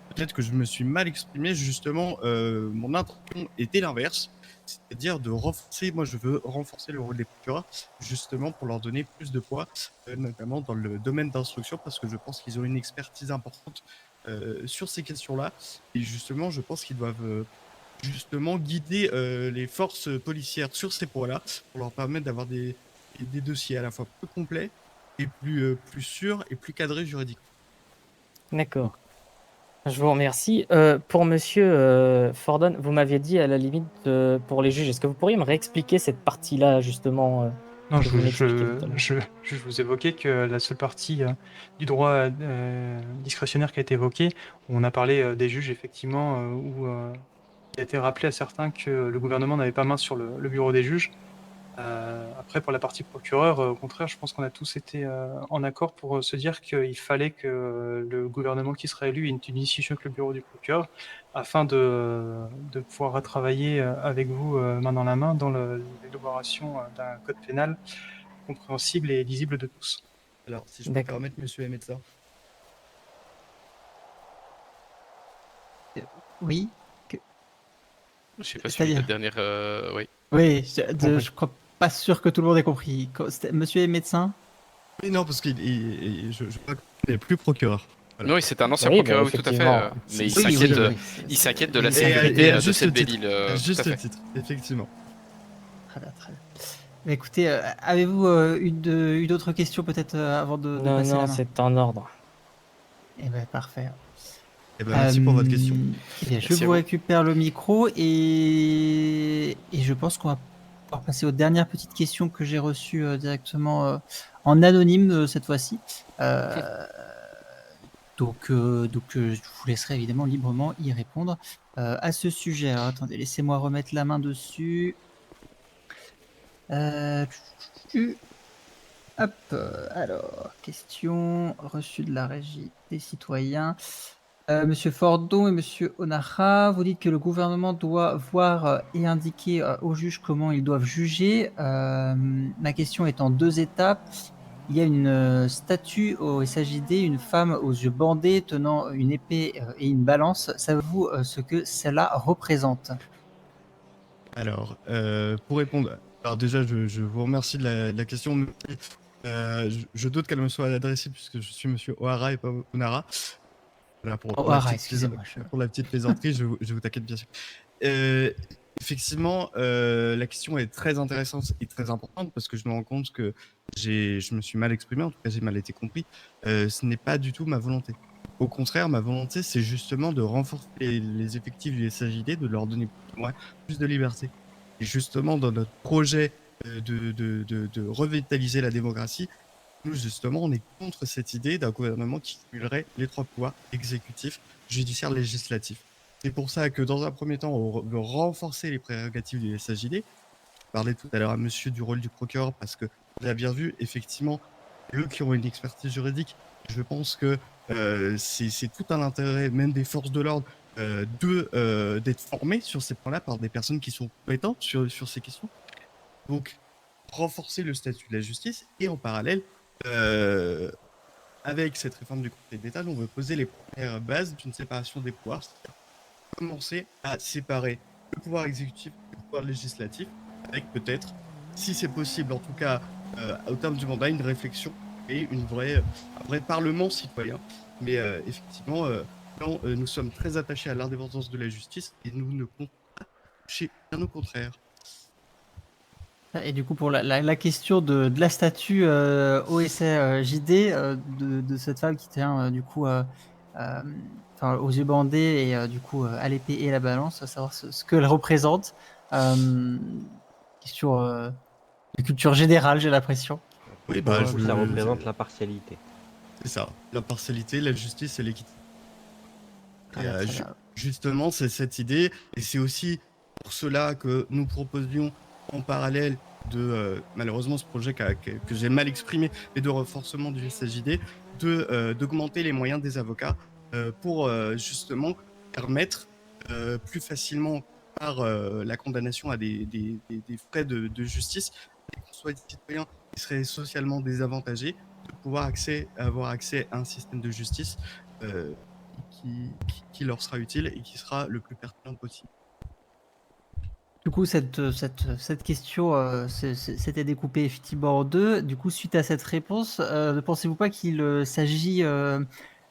peut-être que je me suis mal exprimé, justement, mon intention était l'inverse, c'est-à-dire de renforcer, moi je veux renforcer le rôle des procureurs, justement pour leur donner plus de poids, notamment dans le domaine d'instruction, parce que je pense qu'ils ont une expertise importante sur ces questions-là, et justement je pense qu'ils doivent justement guider les forces policières sur ces points-là, pour leur permettre d'avoir des dossiers à la fois plus complets, et plus sûrs, et plus cadrés juridiquement. D'accord. Je vous remercie. Pour monsieur Fordon, vous m'aviez dit à la limite pour les juges. Est-ce que vous pourriez me réexpliquer cette partie-là, justement Non, que vous m'expliquiez tout à l'heure je vous évoquais que la seule partie du droit discrétionnaire qui a été évoquée, on a parlé des juges, effectivement, où il a été rappelé à certains que le gouvernement n'avait pas main sur le bureau des juges. Après, pour la partie procureur, au contraire, je pense qu'on a tous été en accord pour se dire qu'il fallait que le gouvernement qui sera élu ait une institution que le bureau du procureur, afin de pouvoir travailler avec vous main dans la main dans l'élaboration d'un code pénal compréhensible et lisible de tous. Alors, si je peux me permettre, monsieur le médecin. Oui. Je sais pas si la dernière. Oui. Oui, je crois pas sûr que tout le monde ait compris. Monsieur est médecin? Oui, non, parce qu'il je crois qu'il n'est plus procureur. Voilà. Oui, c'est un ancien procureur, oui, tout à fait. Mais il s'inquiète de la sécurité de cette belle île. Juste le titre, effectivement. Très bien, très bien. Mais écoutez, avez-vous eu d'autres questions peut-être avant de passer la main? Non, c'est en ordre. Eh bien, parfait. Eh ben, merci pour votre question. Eh bien, je vous récupère le micro et je pense qu'on va pouvoir passer aux dernières petites questions que j'ai reçues directement en anonyme cette fois-ci. Donc, je vous laisserai évidemment librement y répondre à ce sujet. Alors, attendez, laissez-moi remettre la main dessus. Hop, alors, question reçue de la régie des citoyens. Monsieur Fordon et Monsieur Onara, vous dites que le gouvernement doit voir et indiquer aux juges comment ils doivent juger. Ma question est en 2 étapes. Il y a une statue au SAJD, une femme aux yeux bandés tenant une épée et une balance. Savez-vous ce que cela représente? Alors, pour répondre, alors déjà, je vous remercie de la question. Mais, je doute qu'elle me soit adressée puisque je suis Monsieur O'Hara et pas Onara. Voilà, O'Hara, excusez-moi. pour la petite plaisanterie, je vous taquine bien sûr. Effectivement, la question est très intéressante et très importante parce que je me rends compte que je me suis mal exprimé, en tout cas j'ai mal été compris. Ce n'est pas du tout ma volonté. Au contraire, ma volonté, c'est justement de renforcer les effectifs du SAJD, de leur donner plus de liberté. Et justement, dans notre projet de revitaliser la démocratie, nous, justement, on est contre cette idée d'un gouvernement qui cumulerait les 3 pouvoirs, exécutif, judiciaire, législatif. C'est pour ça que, dans un premier temps, on veut renforcer les prérogatives du SAJD. Je parlais tout à l'heure à monsieur du rôle du procureur, parce que vous avez bien vu, effectivement, eux qui ont une expertise juridique, je pense que c'est tout un intérêt, même des forces de l'ordre, d'être formés sur ces points-là par des personnes qui sont compétentes sur ces questions. Donc, renforcer le statut de la justice et en parallèle, avec cette réforme du Conseil d'État, on veut poser les premières bases d'une séparation des pouvoirs, c'est-à-dire commencer à séparer le pouvoir exécutif et le pouvoir législatif, avec peut-être, si c'est possible, en tout cas au terme du mandat, une réflexion et un vrai parlement citoyen. Mais effectivement, nous sommes très attachés à l'indépendance de la justice et nous ne comptons pas toucher, bien au contraire. Et du coup, pour la question de la statue OSJD, de cette femme qui tient du coup aux yeux bandés et du coup à l'épée et à la balance, à savoir ce qu'elle représente. Question de culture générale, j'ai l'impression. Oui, Pour vous, ça représente l'impartialité. C'est ça, l'impartialité, la justice et l'équité. Très bien, très bien. Justement, c'est cette idée, et c'est aussi pour cela que nous proposions en parallèle de, malheureusement, ce projet que j'ai mal exprimé, mais de renforcement du SAJD, d'augmenter les moyens des avocats pour justement permettre plus facilement par la condamnation à des frais de justice, et qu'on soit des citoyens qui seraient socialement désavantagés, de pouvoir avoir accès à un système de justice qui leur sera utile et qui sera le plus pertinent possible. Du coup, cette question s'était découpée effectivement en 2. Du coup, suite à cette réponse, ne pensez-vous pas qu'il s'agit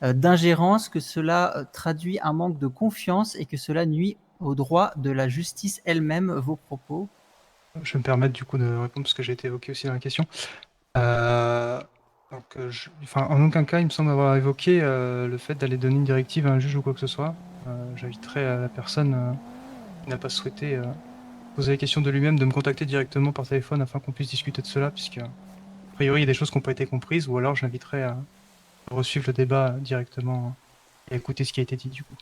d'ingérence, que cela traduit un manque de confiance et que cela nuit au droit de la justice elle-même, vos propos? Je vais me permettre du coup de répondre parce que j'ai été évoqué aussi dans la question. En aucun cas, il me semble avoir évoqué le fait d'aller donner une directive à un juge ou quoi que ce soit. J'inviterai la personne qui n'a pas souhaité poser la question de lui-même de me contacter directement par téléphone afin qu'on puisse discuter de cela, puisque a priori il y a des choses qui n'ont pas été comprises, ou alors j'inviterai à resuivre le débat directement et à écouter ce qui a été dit du coup.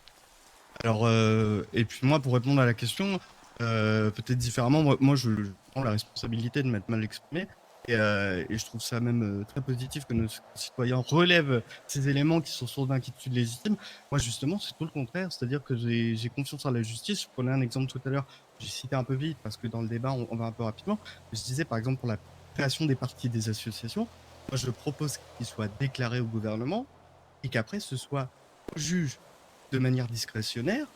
Alors, et puis moi, pour répondre à la question, peut-être différemment, moi je prends la responsabilité de m'être mal exprimé. Et je trouve ça même très positif que nos citoyens relèvent ces éléments qui sont sources d'inquiétude légitime. Moi, justement, c'est tout le contraire. C'est-à-dire que j'ai confiance en la justice. Je prenais un exemple tout à l'heure. J'ai cité un peu vite parce que dans le débat, on va un peu rapidement. Je disais, par exemple, pour la création des partis des associations, moi, je propose qu'ils soient déclarés au gouvernement et qu'après, ce soit au juge de manière discrétionnaire,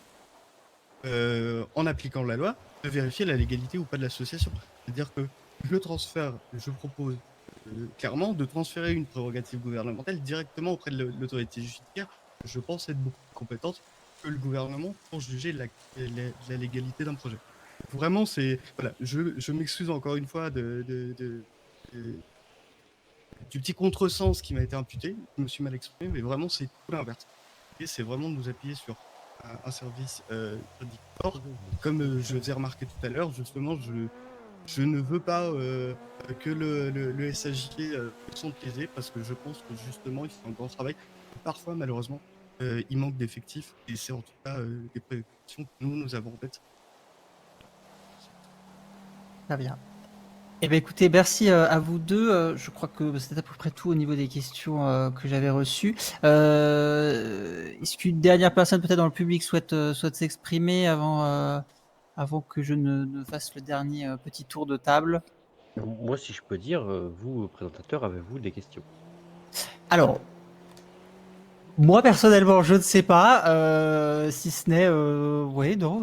en appliquant la loi, de vérifier la légalité ou pas de l'association. C'est-à-dire que je propose clairement de transférer une prérogative gouvernementale directement auprès de l'autorité judiciaire. Je pense être beaucoup plus compétente que le gouvernement pour juger la légalité d'un projet. Vraiment, c'est voilà. Je m'excuse encore une fois du petit contresens qui m'a été imputé. Je me suis mal exprimé, mais vraiment c'est tout l'inverse. Et c'est vraiment de nous appuyer sur un service juridique fort. Comme je vous ai remarqué tout à l'heure, justement, je ne veux pas que le SAJD sont biaisés parce que je pense que justement ils font un grand travail. Parfois, malheureusement, il manque d'effectifs et c'est en tout cas des préoccupations que nous avons en tête. Très bien. Eh bien, écoutez, merci à vous deux. Je crois que c'était à peu près tout au niveau des questions que j'avais reçues. Est-ce qu'une dernière personne peut-être dans le public souhaite s'exprimer avant que je ne fasse le dernier petit tour de table? Moi, si je peux dire, vous, présentateurs, avez-vous des questions? Alors, moi personnellement, je ne sais pas, si ce n'est, oui, non,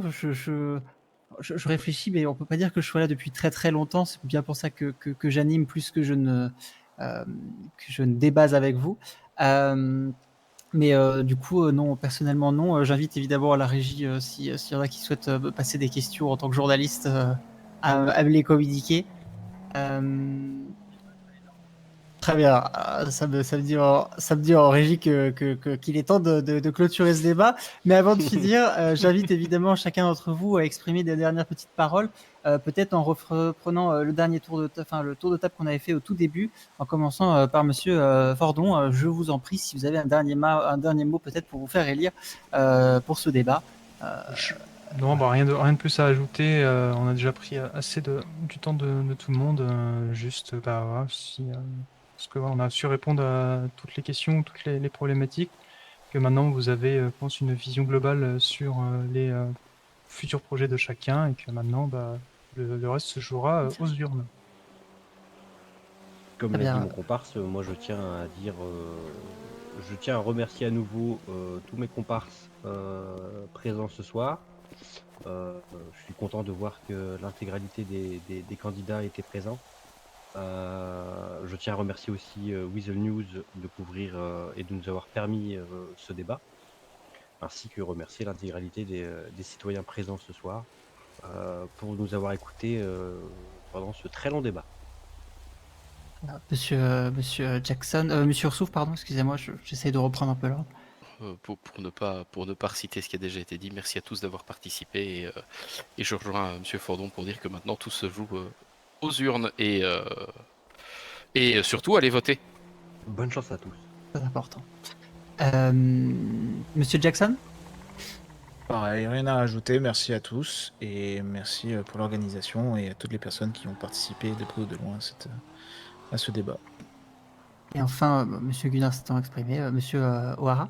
je réfléchis, mais on peut pas dire que je sois là depuis très très longtemps. C'est bien pour ça que j'anime plus que que je ne débase avec vous. Mais du coup, non, personnellement, non. J'invite évidemment à la régie, s'il y en a qui souhaitent me passer des questions en tant que journaliste, à me les communiquer. Très bien. Ça me dit en régie qu'il est temps de clôturer ce débat. Mais avant de finir, j'invite évidemment chacun d'entre vous à exprimer des dernières petites paroles, peut-être en reprenant le dernier tour le tour de table qu'on avait fait au tout début, en commençant par Monsieur Fordon. Je vous en prie, si vous avez un dernier mot peut-être pour vous faire élire pour ce débat. Non, bah, rien de plus à ajouter. On a déjà pris assez du temps de tout le monde. Juste, bah, voilà, parce que voilà, on a su répondre à toutes les questions, toutes les problématiques. Que maintenant vous avez, je pense, une vision globale sur les futurs projets de chacun, et que maintenant, bah, le reste se jouera aux urnes. Comme Très l'a dit bien. mon comparse, moi je tiens à remercier à nouveau tous mes comparses présents ce soir. Je suis content de voir que l'intégralité des candidats étaient présents. Je tiens à remercier aussi Weasel News de couvrir et de nous avoir permis ce débat, ainsi que remercier l'intégralité des citoyens présents ce soir pour nous avoir écoutés pendant ce très long débat. Monsieur Jackson, Monsieur Ursouf, pardon, excusez-moi, j'essaie de reprendre un peu l'ordre. Pour ne pas reciter ce qui a déjà été dit, merci à tous d'avoir participé, et je rejoins Monsieur Fordon pour dire que maintenant tout se joue aux urnes, et surtout allez voter. Bonne chance à tous. C'est important. Monsieur Jackson? Pareil, rien à rajouter. Merci à tous et merci pour l'organisation et à toutes les personnes qui ont participé de près ou de loin à ce débat. Et enfin, Monsieur Gunnar s'étant exprimé, Monsieur O'Hara?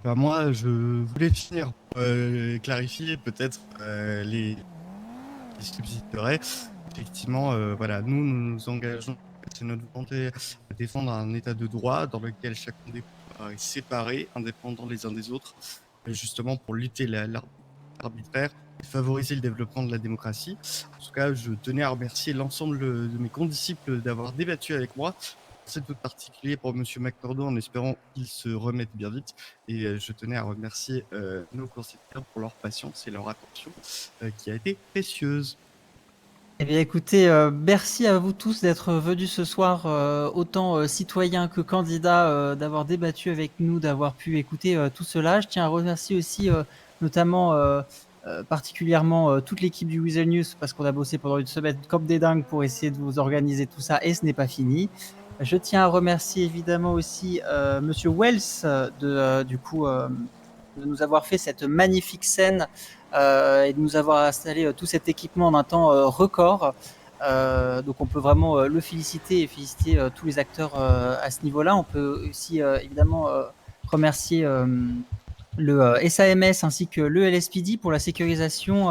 Bah, moi, je voulais finir pour clarifier peut-être les subsisterait. Effectivement, voilà, nous nous engageons, c'est notre volonté à défendre un état de droit dans lequel chacun des pouvoirs est séparé, indépendant les uns des autres, justement pour lutter l'arbitraire et favoriser le développement de la démocratie. En tout cas, je tenais à remercier l'ensemble de mes condisciples d'avoir débattu avec moi. C'est tout particulier pour Monsieur McMurdo en espérant qu'il se remette bien vite. Et je tenais à remercier nos concitoyens pour leur patience et leur attention qui a été précieuse. Eh bien, écoutez, merci à vous tous d'être venus ce soir, autant citoyens que candidats, d'avoir débattu avec nous, d'avoir pu écouter tout cela. Je tiens à remercier aussi notamment particulièrement toute l'équipe du Weasel News, parce qu'on a bossé pendant une semaine comme des dingues pour essayer de vous organiser tout ça, et ce n'est pas fini. Je tiens à remercier évidemment aussi Monsieur Wells de nous avoir fait cette magnifique scène et de nous avoir installé tout cet équipement en un temps record. Donc on peut vraiment le féliciter et féliciter tous les acteurs à ce niveau-là. On peut aussi évidemment remercier le SAMS ainsi que le LSPD pour la sécurisation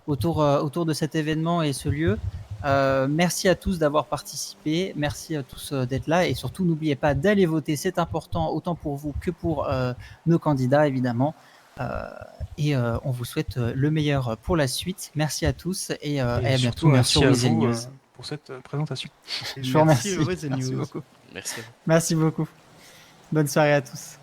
autour de cet événement et ce lieu. Merci à tous d'avoir participé, merci à tous d'être là, et surtout n'oubliez pas d'aller voter, c'est important autant pour vous que pour nos candidats évidemment. Et on vous souhaite le meilleur pour la suite. Merci à tous et à surtout, bientôt merci sur à Weasel vous News. pour cette présentation. Je vous remercie. Weasel Merci News. beaucoup. Merci. Merci beaucoup. Bonne soirée à tous.